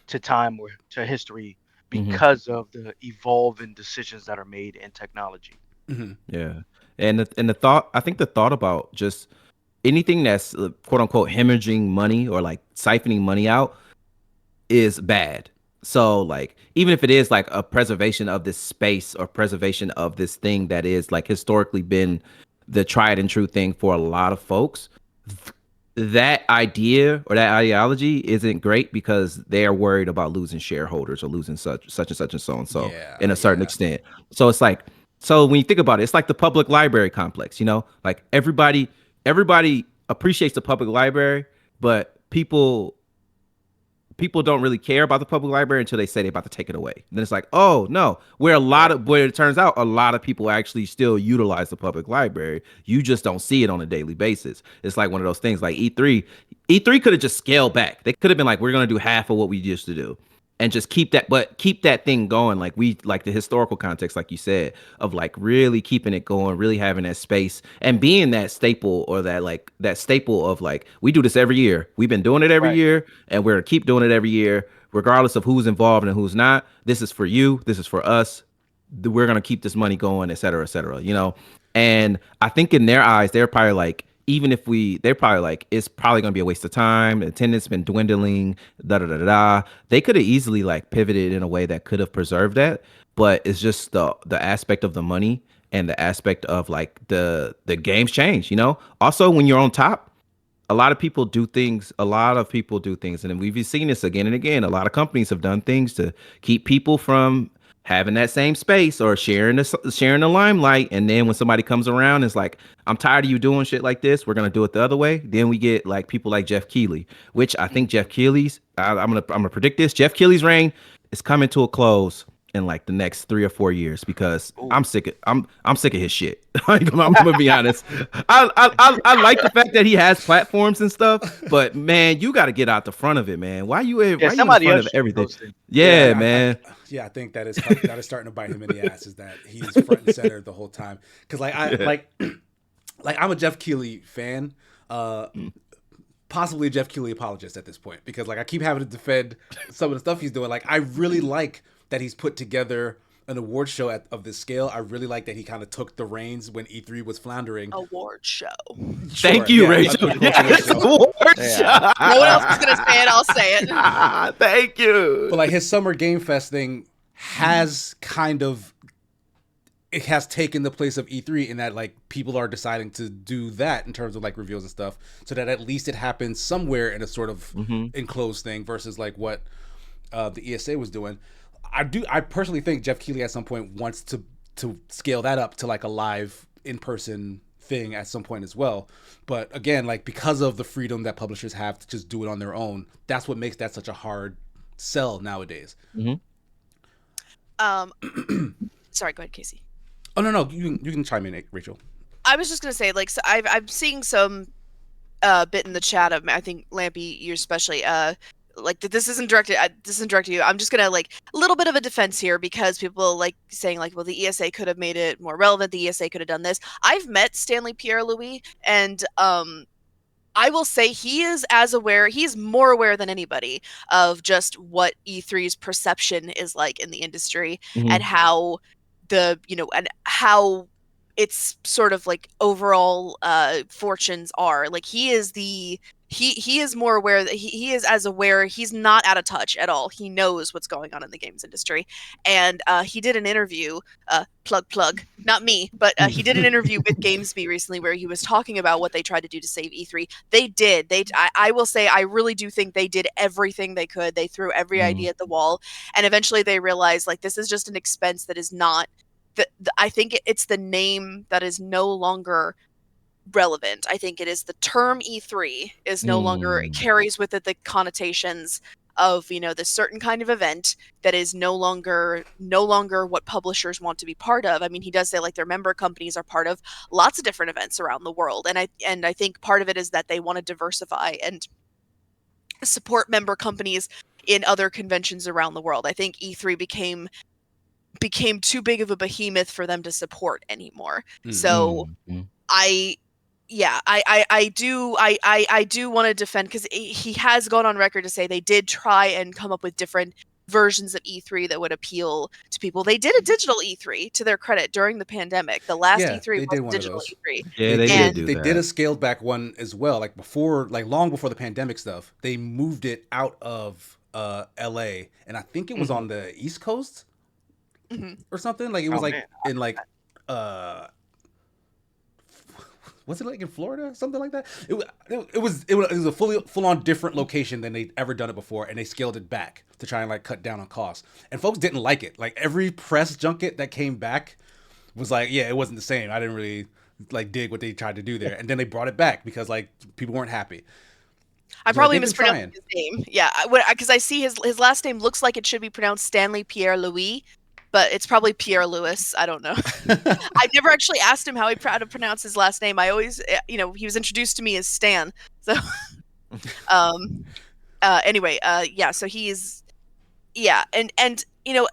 time or to history Hmm. because of the evolving decisions that are made in technology? Hmm. Yeah, and the thought, I think the thought about just anything that's quote unquote hemorrhaging money or like siphoning money out is bad. So like even if it is like a preservation of this space or preservation of this thing that is like historically been the tried and true thing for a lot of folks, that idea or that ideology isn't great because they're worried about losing shareholders or losing such and so and so Yeah, in a certain yeah. extent. So it's like, so when you think about it, it's like the public library complex, you know, like everybody appreciates the public library, but people don't really care about the public library until they say they're about to take it away. And then it's like, oh no, where it turns out a lot of people actually still utilize the public library. You just don't see it on a daily basis. It's like one of those things like E3 could have just scaled back. They could have been like, we're gonna do half of what we used to do. And just keep that thing going. Like like the historical context, like you said, of like really keeping it going, really having that space and being that staple or that staple of like, we do this every year. We've been doing it every Right. year and we're gonna keep doing it every year, regardless of who's involved and who's not. This is for you. This is for us. We're gonna keep this money going, et cetera, et cetera. You know, and I think in their eyes, they're probably like, even if they're probably like, it's probably gonna be a waste of time. Attendance been dwindling. Da da da da. Da. They could have easily like pivoted in a way that could have preserved that, but it's just the aspect of the money and the aspect of like the games change. You know, also when you're on top, a lot of people do things, and we've seen this again and again. A lot of companies have done things to keep people from having that same space or sharing the limelight. And then when somebody comes around, it's like, I'm tired of you doing shit like this, we're gonna do it the other way. Then we get like people like Jeff Keighley, which I think I'm gonna predict this. Jeff Keighley's reign is coming to a close in like the next 3 or 4 years because Ooh. I'm sick of his shit. I'm gonna be honest. I like the fact that he has platforms and stuff, but man, you got to get out the front of it, man. Why you in the Somebody front else of should be everything? hosting. Yeah, Yeah, man. I think that is starting to bite him in the ass. Is that he's front and center the whole time? Because like like I'm a Jeff Keighley fan, possibly a Jeff Keighley apologist at this point. Because like I keep having to defend some of the stuff he's doing. Like I really like that he's put together an award show of this scale. I really like that he kind of took the reins when E3 was floundering. Award show. Thank you, Yeah, Rachel. an award Yes, show. award Yeah. No one else is gonna say it. I'll say it. Thank you. But like his Summer Game Fest thing has kind of it has taken the place of E3 in that like people are deciding to do that in terms of like reveals and stuff, so that at least it happens somewhere in a sort of enclosed thing versus like what the ESA was doing. I personally think Jeff Keighley at some point wants to scale that up to like a live in person thing at some point as well. But again, like because of the freedom that publishers have to just do it on their own, that's what makes that such a hard sell nowadays. Sorry, go ahead, Casey. Oh no, you can chime in, Rachel. I was just gonna say, like, so I'm seeing some bit in the chat of, I think Lampy, you especially, like that this isn't directed to you. I'm just gonna like a little bit of a defense here because people like saying like, well, the ESA could have made it more relevant. The ESA could have done this. I've met Stanley Pierre Louis, and I will say he is more aware than anybody of just what E3's perception is like in the industry and how and how its sort of like overall fortunes are. Like he is more aware that he is as aware. He's not out of touch at all. He knows what's going on in the games industry. And he did an interview, plug, not me, but he did an interview with GamesBee recently where he was talking about what they tried to do to save E3. They did. I will say, I really do think they did everything they could. They threw every idea at the wall. And eventually they realized, like, this is just an expense that is not, I think it's the name that is no longer relevant. I think it is the term E3 is no longer, it carries with it the connotations of this certain kind of event that is no longer what publishers want to be part of. I mean, he does say like their member companies are part of lots of different events around the world, and I think part of it is that they want to diversify and support member companies in other conventions around the world. I think E3 became too big of a behemoth for them to support anymore. So I yeah, I do want to defend, because he has gone on record to say they did try and come up with different versions of E3 that would appeal to people. They did a digital E3, to their credit, during the pandemic. The last Yeah, E3 they was did a one of digital those. E3. Yeah, they And- did do They that. did a scaled back one as well, like long before the pandemic stuff. They moved it out of LA, and I think it was on the East Coast Mhm. or something. Like it was Oh, like man. in like was it like in Florida, something like that? It was a full on different location than they'd ever done it before, and they scaled it back to try and like cut down on costs. And folks didn't like it. Like every press junket that came back was like, yeah, it wasn't the same. I didn't really like dig what they tried to do there, and then they brought it back because like people weren't happy. I So, probably they've been mispronounced trying. his name. Yeah, because I see his last name looks like it should be pronounced Stanley Pierre Louis, but it's probably Pierre Louis. I don't know. I never actually asked him how to pronounce his last name. I always, he was introduced to me as Stan. So, anyway, yeah. So he's, yeah, and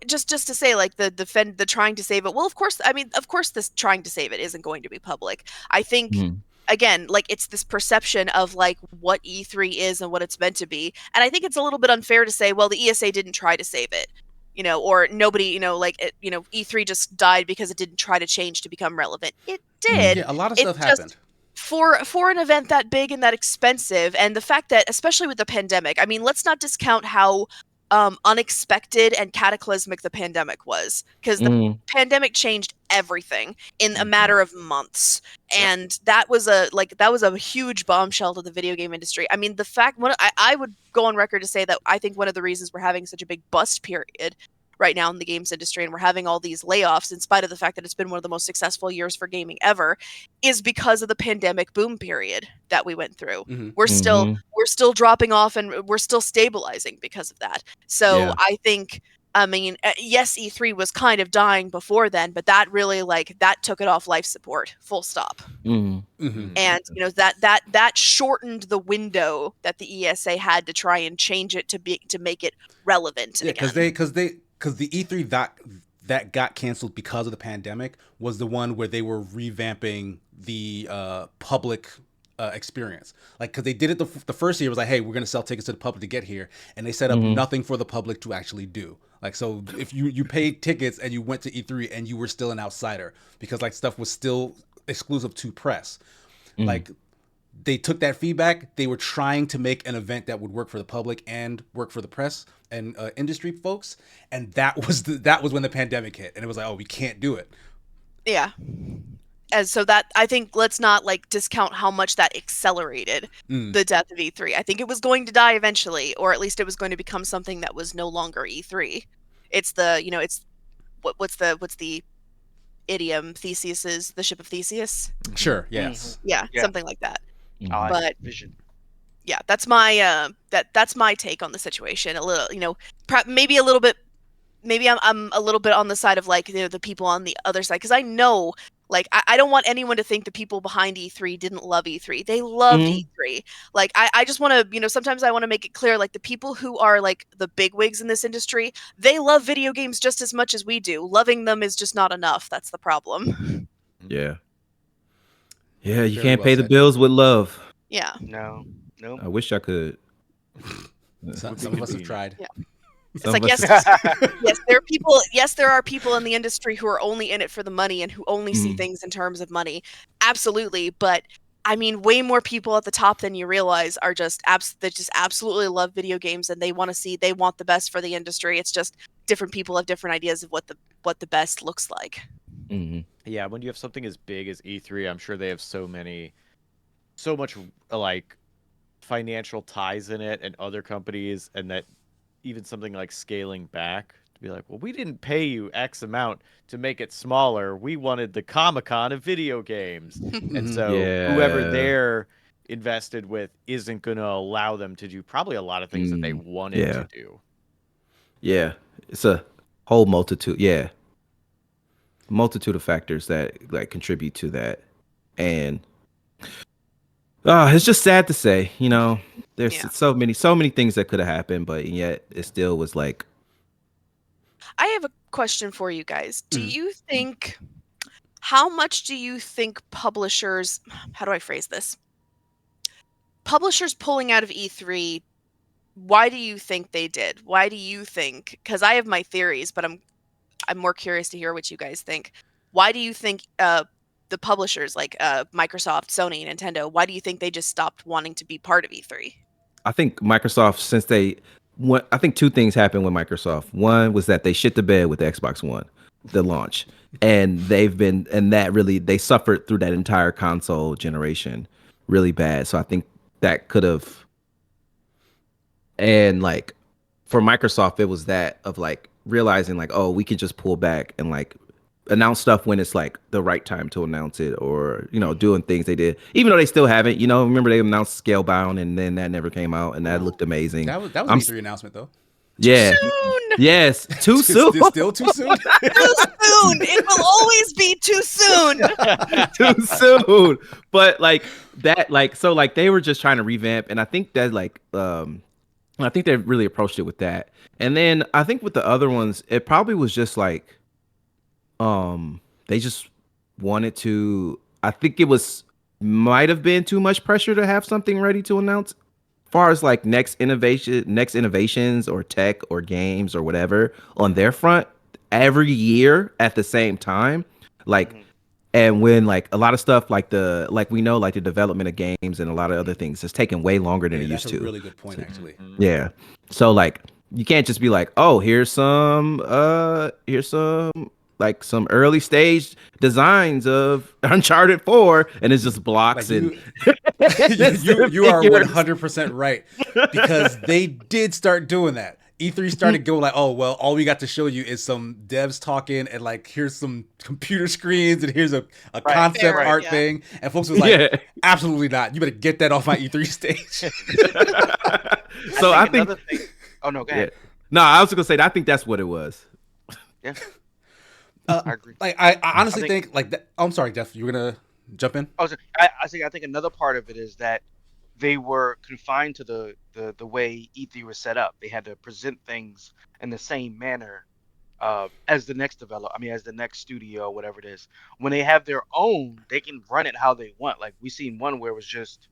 just to say, like, the trying to save it. Well, of course, I mean, of course, this trying to save it isn't going to be public. I think. Mhm. Again, like, it's this perception of like what E3 is and what it's meant to be, and I think it's a little bit unfair to say, well, the ESA didn't try to save it, or nobody, E3 just died because it didn't try to change to become relevant. It did. Yeah, a lot of It's stuff happened. for an event that big and that expensive, and the fact that, especially with the pandemic, I mean, let's not discount how unexpected and cataclysmic the pandemic was, because the pandemic changed everything in a matter of months. And that was a huge bombshell to the video game industry. I mean, I would go on record to say that I think one of the reasons we're having such a big bust period right now in the games industry, and we're having all these layoffs in spite of the fact that it's been one of the most successful years for gaming ever, is because of the pandemic boom period that we went through. Mhm. We're still dropping off, and we're still stabilizing because of that. So Yeah. I think, I mean, yes, E3 was kind of dying before then, but that really, like, that took it off life support, full stop. Mhm. And that shortened the window that the ESA had to try and change it to make it relevant Yeah, again. because the E3 that got canceled because of the pandemic was the one where they were revamping the public experience. Like, because they did it the first year, was like, hey, we're gonna sell tickets to the public to get here, and they set up nothing for the public to actually do. Like, so if you paid tickets and you went to E3 and you were still an outsider, because like stuff was still exclusive to press. Like, they took that feedback. They were trying to make an event that would work for the public and work for the press and industry folks, and that was when the pandemic hit, and it was like, oh, we can't do it. Yeah. And so that, I think, let's not like discount how much that accelerated the death of E3. I think it was going to die eventually, or at least it was going to become something that was no longer E3. It's what's the idiom? Theseus is the ship of Theseus. Sure. Yes. Yeah, Yeah. something like that. I like But vision. yeah, that's my that's my take on the situation. A little, maybe a little bit. Maybe I'm a little bit on the side of, like, the people on the other side, because I know, like, I don't want anyone to think the people behind E3 didn't love E3. They loved E3. Like, I just want to, sometimes I want to make it clear, like, the people who are like the bigwigs in this industry, they love video games just as much as we do. Loving them is just not enough. That's the problem. Yeah. Yeah, you Very can't well pay the said. bills with love. Yeah. No. Nope. I wish I could. Some of us have tried. Yeah. It's Some like, of us- yes, there are people. Yes, there are people in the industry who are only in it for the money and who only see things in terms of money. Absolutely, but I mean, way more people at the top than you realize are just that just absolutely love video games, and they want the best for the industry. It's just different people have different ideas of what the best looks like. Yeah, when you have something as big as E3, I'm sure they have so much like financial ties in it and other companies, and that even something like scaling back to be like, well, we didn't pay you X amount to make it smaller. We wanted the Comic-Con of video games. And so whoever they're invested with isn't going to allow them to do probably a lot of things that they wanted to do. Yeah, it's a whole multitude. Yeah, multitude of factors that like contribute to that, and it's just sad to say. There's so many things that could have happened, but yet it still was like. I have a question for you guys. Do you think How much do you think publishers, how do I phrase this? Publishers pulling out of E3, why do you think they did? Why do you think? Because I have my theories, but I'm more curious to hear what you guys think. Why do you think the publishers like Microsoft, Sony, Nintendo, why do you think they just stopped wanting to be part of E3? I think Microsoft, since I think two things happened with Microsoft. One was that they shit the bed with the Xbox One, the launch, and they suffered through that entire console generation really bad. So I think that could have, and like for Microsoft, it was that of like realizing like, oh, we can just pull back and like announce stuff when it's like the right time to announce it, or doing things they did, even though they still haven't. Remember they announced Scalebound, and then that never came out, and that looked amazing. That was an I'm E3 announcement though. Yeah. Soon. Yes. Too soon. It's still too soon. Too soon. It will always be too soon. Too soon. But like that, like so, like they were just trying to revamp, and I think that I think they really approached it with that. And then I think with the other ones, it probably was just like, they just wanted to. I think it might have been too much pressure to have something ready to announce. Far as like next innovations or tech or games or whatever on their front every year at the same time, like, and when like a lot of stuff like the development of games and a lot of other things is taking way longer than it used to. That's a really good point, actually. Yeah. So like you can't just be like, oh, here's some like some early stage designs of Uncharted 4, and it's just blocks Like and you are 100% right, because they did start doing that. E3 started going like, oh well, all we got to show you is some devs talking, and like here's some computer screens, and here's a concept art thing, and folks was like, absolutely not. You better get that off my E3 stage. So I think another thing. Oh no, go ahead. No, I was gonna say that I think that's what it was. Yeah. I agree. Like I honestly think like that. Oh, I'm sorry, Jeff. You were gonna jump in? I think another part of it is that they were confined to the way E3 was set up. They had to present things in the same manner as the next developer. I mean, as the next studio, whatever it is. When they have their own, they can run it how they want. Like we seen one where it was just,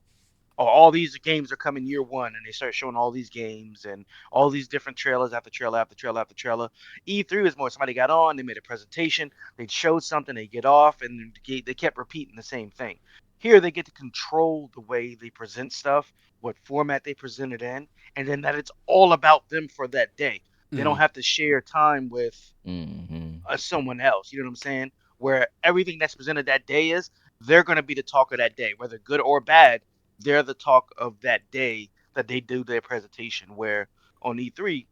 oh, all these games are coming year one, and they start showing all these games and all these different trailers after trailer after trailer after trailer. E3 is more somebody got on, they made a presentation, they showed something, they get off, and they kept repeating the same thing. Here they get to control the way they present stuff, what format they present it in, and then that it's all about them for that day. They don't have to share time with someone else. You know what I'm saying? Where everything that's presented that day they're going to be the talk of that day, whether good or bad. They're the talk of that day that they do their presentation, where on E3,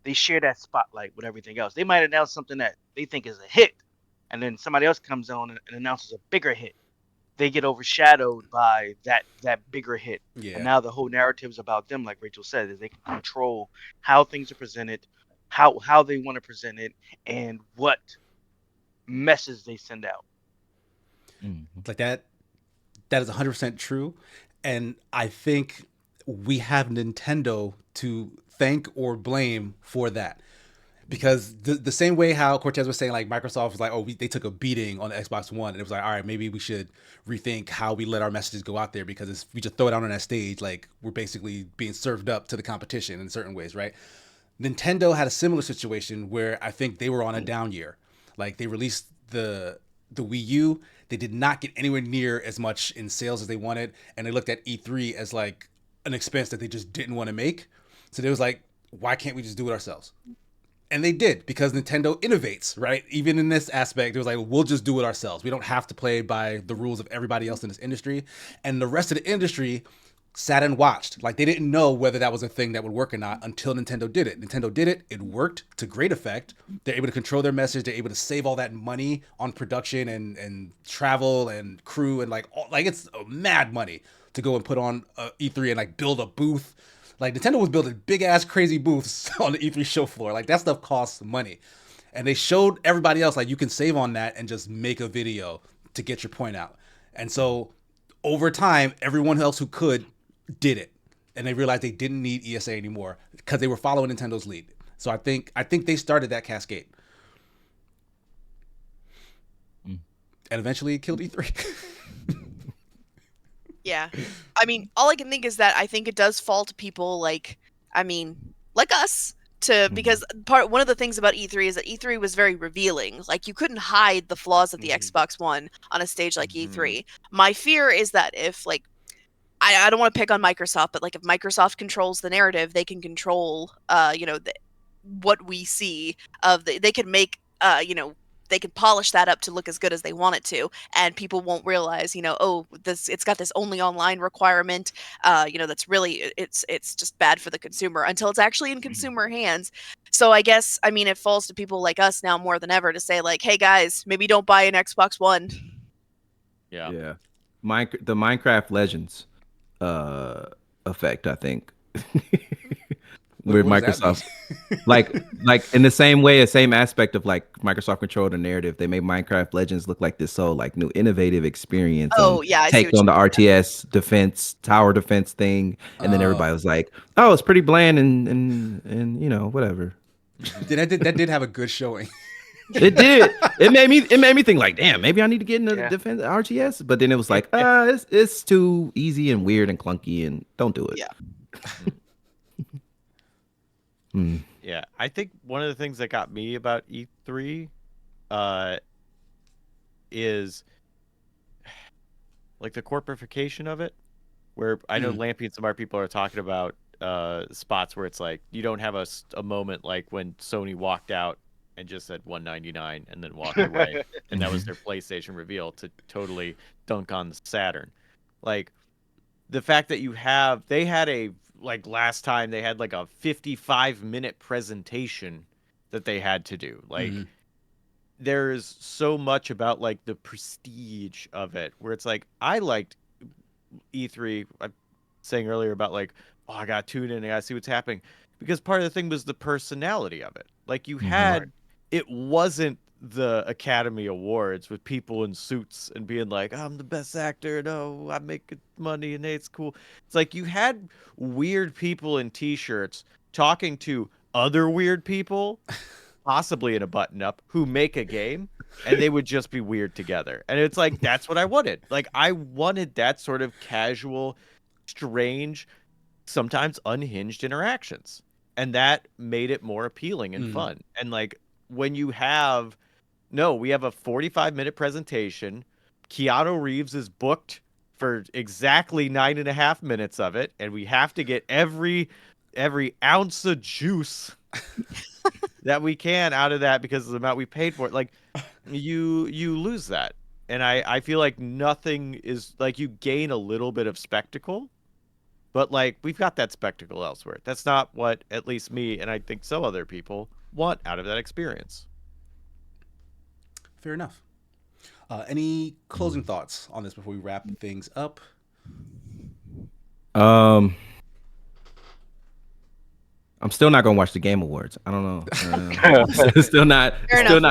they share that spotlight with everything else. They might announce something that they think is a hit, and then somebody else comes on and announces a bigger hit. They get overshadowed by that bigger hit. Yeah. And now the whole narrative is about them, like Rachel said, is they can control how things are presented, how they want to present it, and what message they send out. Like that is 100% true. And I think we have Nintendo to thank or blame for that. Because the same way how Cortez was saying, like Microsoft was like, oh, they took a beating on the Xbox One, and it was like, all right, maybe we should rethink how we let our messages go out there, because if we just throw it out on that stage, like we're basically being served up to the competition in certain ways, right? Nintendo had a similar situation where I think they were on a down year. Like they released the Wii U, they did not get anywhere near as much in sales as they wanted, and they looked at E3 as like an expense that they just didn't want to make. So they was like, why can't we just do it ourselves? And they did, because Nintendo innovates, right? Even in this aspect, it was like, we'll just do it ourselves. We don't have to play by the rules of everybody else in this industry. And the rest of the industry sat and watched. Like they didn't know whether that was a thing that would work or not until Nintendo did it. Nintendo did it. It worked to great effect. They're able to control their message. They're able to save all that money on production and travel and crew and like it's mad money to go and put on E3 and like build a booth. Like Nintendo was building big ass crazy booths on the E3 show floor. Like that stuff costs money. And they showed everybody else like you can save on that and just make a video to get your point out. And so over time, everyone else who could did it, and they realized they didn't need ESA anymore because they were following Nintendo's lead. So I think they started that cascade. And eventually it killed E3. Yeah. I mean, all I can think is that I think it does fall to people like us because one of the things about E3 is that E3 was very revealing. Like you couldn't hide the flaws of the Xbox One on a stage like E3. My fear is that if like I don't want to pick on Microsoft, but like if Microsoft controls the narrative, they can control what we see they can make they can polish that up to look as good as they want it to, and people won't realize, oh, it's got this only online requirement, that's really it's just bad for the consumer until it's actually in consumer hands. So I guess, I mean, it falls to people like us now more than ever to say like, hey guys, maybe don't buy an Xbox One. Yeah. Yeah. The Minecraft Legends effect, I think. Where What does that Microsoft mean? like in the same way, the same aspect of like Microsoft controlled the narrative, they made Minecraft Legends look like this so like new innovative experience Oh and yeah, I see take what on you the mean. RTS defense, tower defense thing. And then everybody was like, oh, it's pretty bland and whatever. That did have a good showing. It did. It made me think like, damn, maybe I need to get into Yeah. defense RTS. But then it was like, it's too easy and weird and clunky and don't do it. Yeah. Yeah, I think one of the things that got me about E3 is like the corporification of it, where I know Lampy and some other people are talking about spots where it's like you don't have a moment like when Sony walked out and just said $199 and then walked away, and that was their PlayStation reveal to totally dunk on the Saturn. Like the fact that they had like last time they had like a 55-minute presentation that they had to do. Like there's so much about like the prestige of it where it's like I liked E3. I'm saying earlier about like, oh, I got to tune in, I got to see what's happening, because part of the thing was the personality of it. Like you had, it wasn't the Academy Awards with people in suits and being like, I'm the best actor, no, I make good money and it's cool. It's like you had weird people in t-shirts talking to other weird people, possibly in a button-up, who make a game, and they would just be weird together. And it's like, that's what I wanted. Like, I wanted that sort of casual, strange, sometimes unhinged interactions. And that made it more appealing and fun. And like, when you have, we have a 45-minute presentation. Keanu Reeves is booked for exactly 9.5 minutes of it, and we have to get every ounce of juice that we can out of that because of the amount we paid for it. Like you lose that. And I feel like nothing is like, you gain a little bit of spectacle, but like we've got that spectacle elsewhere. That's not what at least me and I think some other people want out of that experience. Fair enough. Any closing thoughts on this before we wrap things up? I'm still not gonna watch the Game Awards. I don't know. Still not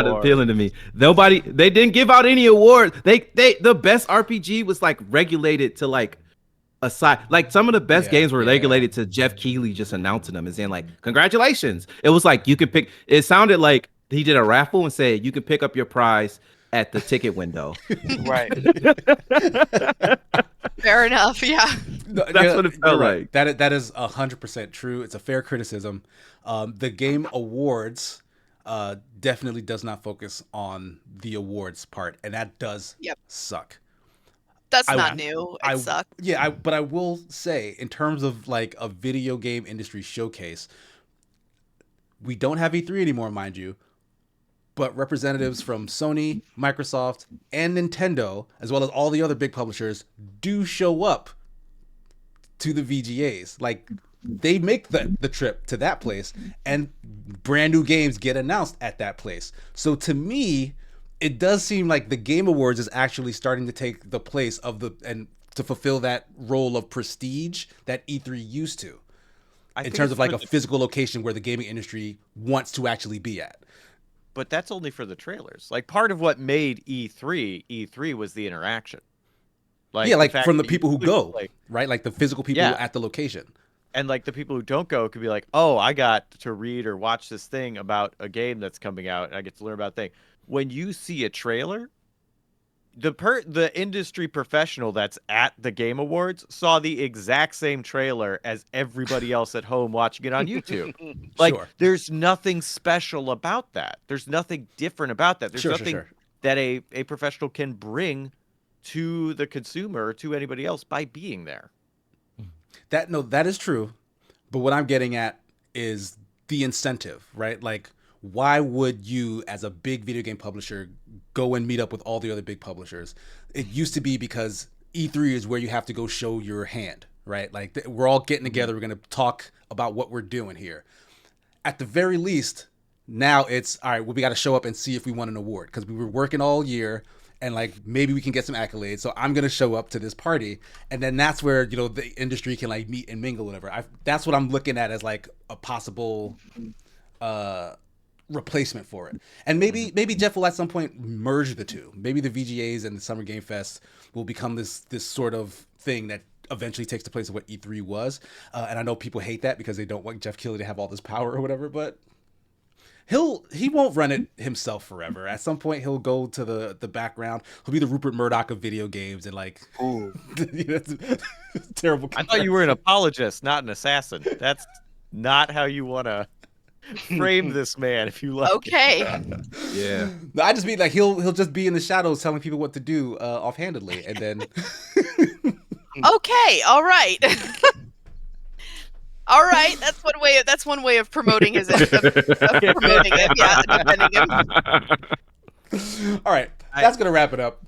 appealing to me. They didn't give out any awards. The best RPG was like regulated to like aside. Like some of the best games were regulated to Jeff Keighley just announcing them and saying like, congratulations. It was like you could pick. It sounded like he did a raffle and said you can pick up your prize at the ticket window. Right. Fair enough. Yeah. That's what it felt like. That is 100% true. It's a fair criticism. The Game Awards definitely does not focus on the awards part, and that does suck. That's not new. It sucks. Yeah, but I will say, in terms of like a video game industry showcase, we don't have E3 anymore, mind you. But representatives from Sony, Microsoft, and Nintendo, as well as all the other big publishers, do show up to the VGAs. Like, they make the trip to that place, and brand new games get announced at that place. So to me, it does seem like the Game Awards is actually starting to take the place of and to fulfill that role of prestige that E3 used to, in terms of like a physical location where the gaming industry wants to actually be at. But that's only for the trailers. Like part of what made E3 was the interaction. Like from the people who go, right? Like the physical people at the location. And like the people who don't go could be like, oh, I got to read or watch this thing about a game that's coming out, and I get to learn about things. When you see a trailer, the industry professional that's at the Game Awards saw the exact same trailer as everybody else at home watching it on YouTube. Like, Sure. there's nothing special about that. There's nothing different about that. There's nothing that a professional can bring to the consumer, to anybody else, by being there. That is true. But what I'm getting at is the incentive, right? Like, why would you, as a big video game publisher, go and meet up with all the other big publishers? It used to be because E3 is where you have to go show your hand, right? Like, we're all getting together. We're going to talk about what we're doing here. At the very least, now it's, all right, well, we got to show up and see if we won an award because we were working all year and like maybe we can get some accolades. So I'm going to show up to this party. And then that's where, you know, the industry can like meet and mingle, whatever. That's what I'm looking at as like a possible replacement for it. And maybe Jeff will at some point merge the two. Maybe the VGAs and the Summer Game Fest will become this sort of thing that eventually takes the place of what E3 was. And I know people hate that because they don't want Jeff Keighley to have all this power or whatever, but he won't run it himself forever. At some point he'll go to the background. He'll be the Rupert Murdoch of video games and like terrible. I thought you were an apologist, not an assassin. That's not how you want to frame this man, if you like. Okay. Yeah. No, I just mean like he'll just be in the shadows telling people what to do offhandedly, and then. Okay. All right. All right. That's one way of promoting his of promoting him. Yeah, defending him. All right. That's gonna wrap it up.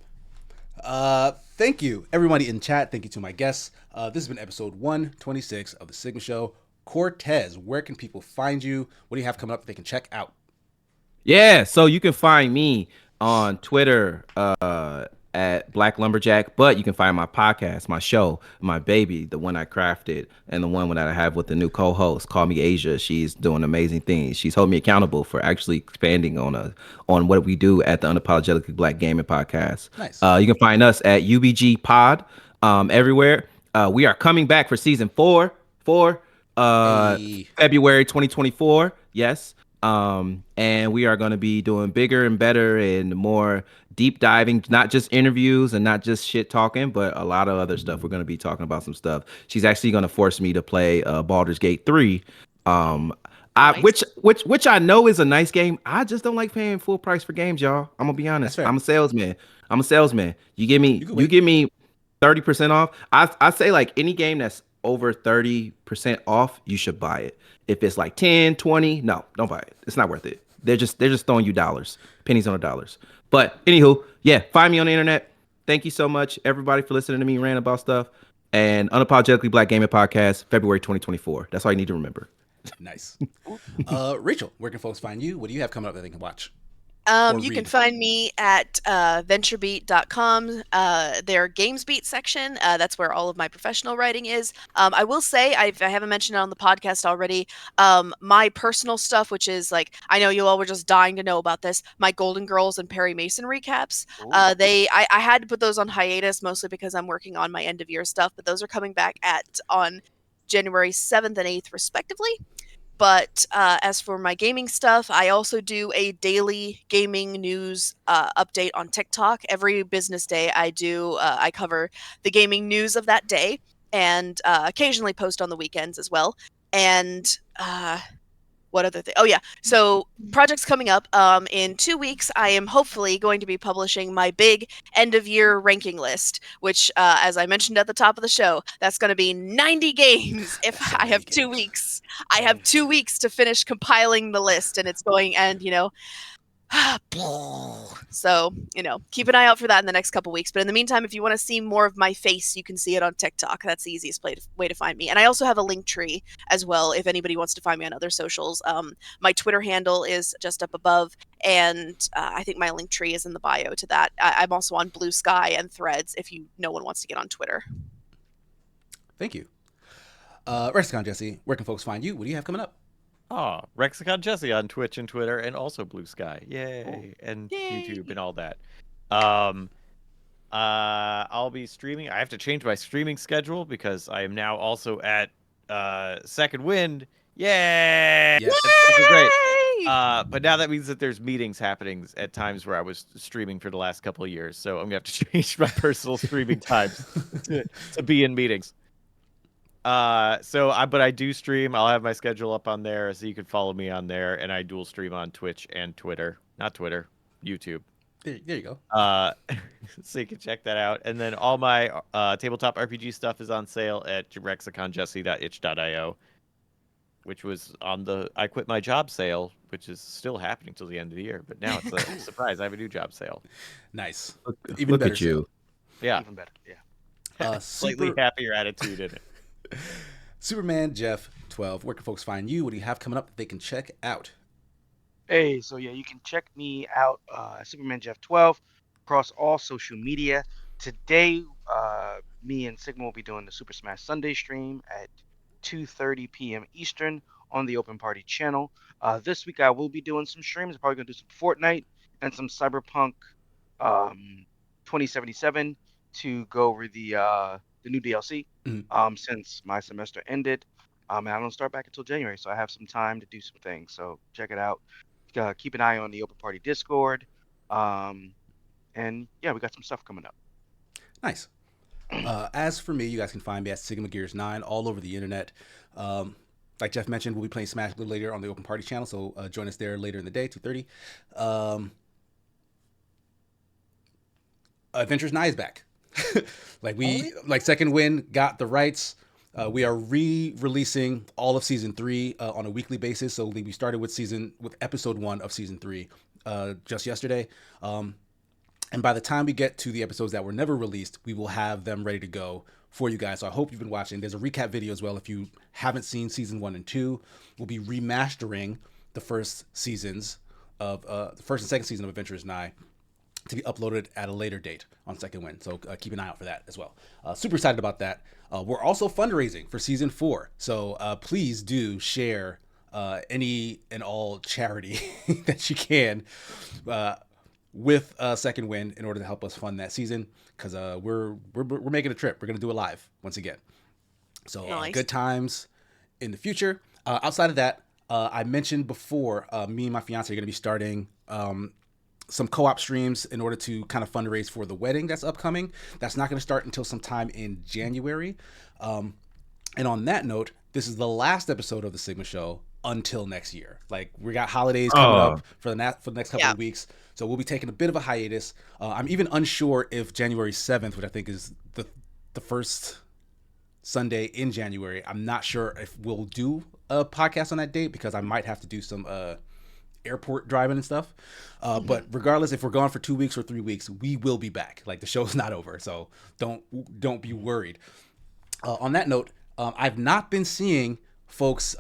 Thank you, everybody in chat. Thank you to my guests. This has been episode 126 of the Sigma Show. Cortez, where can people find you? What do you have coming up that they can check out? Yeah, so you can find me on Twitter at Black Lumberjack, but you can find my podcast, my show, my baby, the one I crafted, and the one that I have with the new co-host, Call Me Asia. She's doing amazing things. She's holding me accountable for actually expanding on what we do at the Unapologetically Black Gaming Podcast. Nice. You can find us at UBG Pod everywhere. We are coming back for season 4. February 2024. Yes. And we are going to be doing bigger and better and more deep diving, not just interviews and not just shit talking, but a lot of other stuff. We're going to be talking about some stuff. She's actually going to force me to play Baldur's Gate 3. Nice. Which I know is a nice game. I just don't like paying full price for games, y'all. I'm gonna be honest. I'm a salesman. You give me 30% off. I say like any game that's over 30% off, you should buy it. If it's like 10, 20, no, don't buy it. It's not worth it. They're just throwing you dollars, pennies on the dollars. But anywho, yeah, find me on the internet. Thank you so much, everybody, for listening to me rant about stuff. And Unapologetically Black Gaming Podcast, February 2024. That's all you need to remember. Nice. Rachel, where can folks find you? What do you have coming up that they can watch? You can find me at venturebeat.com, their GamesBeat section. That's where all of my professional writing is. I will say, I haven't mentioned it on the podcast already, my personal stuff, which is like, I know you all were just dying to know about this, my Golden Girls and Perry Mason recaps. I had to put those on hiatus, mostly because I'm working on my end of year stuff, but those are coming back on January 7th and 8th, respectively. But as for my gaming stuff, I also do a daily gaming news update on TikTok. Every business day I cover the gaming news of that day, and occasionally post on the weekends as well. And what other thing? Oh yeah, so projects coming up. In 2 weeks, I am hopefully going to be publishing my big end of year ranking list, which, as I mentioned at the top of the show, that's going to be 90 games. If I have 2 weeks, I have 2 weeks to finish compiling the list, and it's going. And so, keep an eye out for that in the next couple weeks. But in the meantime, if you want to see more of my face, you can see it on TikTok. That's the easiest way to find me. And I also have a link tree as well if anybody wants to find me on other socials. My Twitter handle is just up above, and I think my link tree is in the bio to that. I'm also on Blue Sky and Threads if no one wants to get on Twitter. Thank you. Rexicon Jesse, where can folks find you? What do you have coming up? Rexicon Jesse on Twitch and Twitter, and also Blue Sky. Yay! And Yay. YouTube and all that. I'll be streaming. I have to change my streaming schedule because I am now also at Second Wind. Yay! Yes. That's great. But now that means that there's meetings happening at times where I was streaming for the last couple of years. So I'm gonna have to change my personal streaming times to be in meetings. But I do stream. I'll have my schedule up on there, so you can follow me on there, and I dual stream on Twitch and Twitter. Not Twitter, YouTube. There you go. So you can check that out. And then all my tabletop RPG stuff is on sale at rexiconjesse.itch.io, which was on the I quit my job sale, which is still happening till the end of the year. But now it's a surprise. I have a new job sale. Nice. Even look at you. Yeah. Even better. Yeah. Slightly happier attitude in it. Superman Jeff 12. Where can folks find you? What do you have coming up that they can check out? Hey, so yeah, you can check me out, Superman Jeff 12, across all social media. Today, me and Sigma will be doing the Super Smash Sunday stream at 2:30 p.m. Eastern on the Open Party channel. This week I will be doing some streams. I'm probably gonna do some Fortnite and some Cyberpunk 2077 to go over the new DLC. Since my semester ended, and I don't start back until January, so I have some time to do some things. So check it out. Keep an eye on the Open Party Discord, and yeah, we got some stuff coming up. Nice. As for me, you guys can find me at Sigma Gears 9 all over the internet. Like Jeff mentioned, we'll be playing Smash a little later on the Open Party channel, so join us there later in the day, 2:30. Adventures Nigh is back. Like Second Wind got the rights. We are re-releasing all of season 3 on a weekly basis. So we started with episode 1 of season 3 just yesterday. And by the time we get to the episodes that were never released, we will have them ready to go for you guys. So I hope you've been watching. There's a recap video as well. If you haven't seen season 1 and 2, we'll be remastering the first seasons of the first and second season of Adventures Nigh to be uploaded at a later date on Second Wind. So keep an eye out for that as well. Super excited about that. We're also fundraising for season 4. So please do share any and all charity that you can with Second Wind in order to help us fund that season, because we're making a trip. We're going to do it live once again. So Nice. Good times in the future. Outside of that, I mentioned before, me and my fiance are going to be starting some co-op streams in order to kind of fundraise for the wedding that's upcoming. That's not going to start until sometime in January. And on that note, this is the last episode of the Sigma Show until next year. Like, we got holidays coming up for the next couple of weeks. So we'll be taking a bit of a hiatus. I'm even unsure if January 7th, which I think is the first Sunday in January, I'm not sure if we'll do a podcast on that date, because I might have to do some airport driving and stuff. But regardless, if we're gone for 2 weeks or 3 weeks, we will be back. Like, the show's not over, so don't be worried. On that note, I've not been seeing folks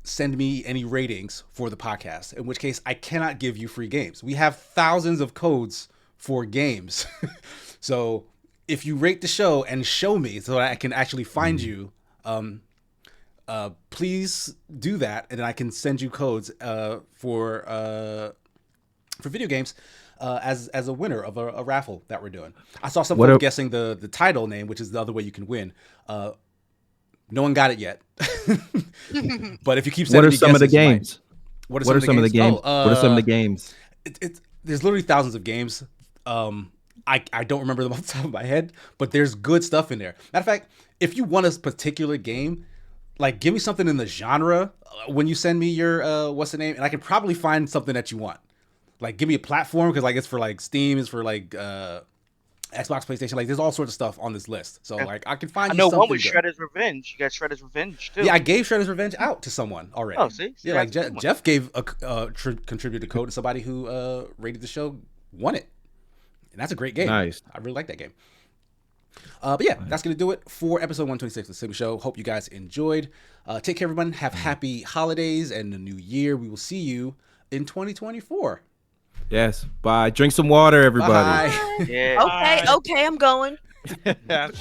send me any ratings for the podcast, in which case I cannot give you free games. We have thousands of codes for games. So if you rate the show and show me so that I can actually find you, please do that, and then I can send you codes for video games as a winner of a raffle that we're doing. I saw someone guessing the title name, which is the other way you can win. No one got it yet. But if you keep sending what are some of the games? What are some of the games? What are some of the games? There's literally thousands of games. I don't remember them off the top of my head, but there's good stuff in there. Matter of fact, if you want a particular game, like, give me something in the genre when you send me your what's the name, and I can probably find something that you want. Like, give me a platform, because like it's for like Steam, it's for like Xbox, PlayStation. Like, there's all sorts of stuff on this list. So like, I can find. I know you one was good. Shredder's Revenge. You got Shredder's Revenge too. Yeah, I gave Shredder's Revenge out to someone already. Oh, see? Yeah, like Jeff gave a contributed code to somebody who rated the show, won it, and that's a great game. Nice. I really like that game. But yeah, that's going to do it for episode 126 of the Sigma Show. Hope you guys enjoyed. Take care, everyone. Have happy holidays and the new year. We will see you in 2024. Yes. Bye. Drink some water, everybody. Bye. Yeah. Okay, I'm going. Yeah.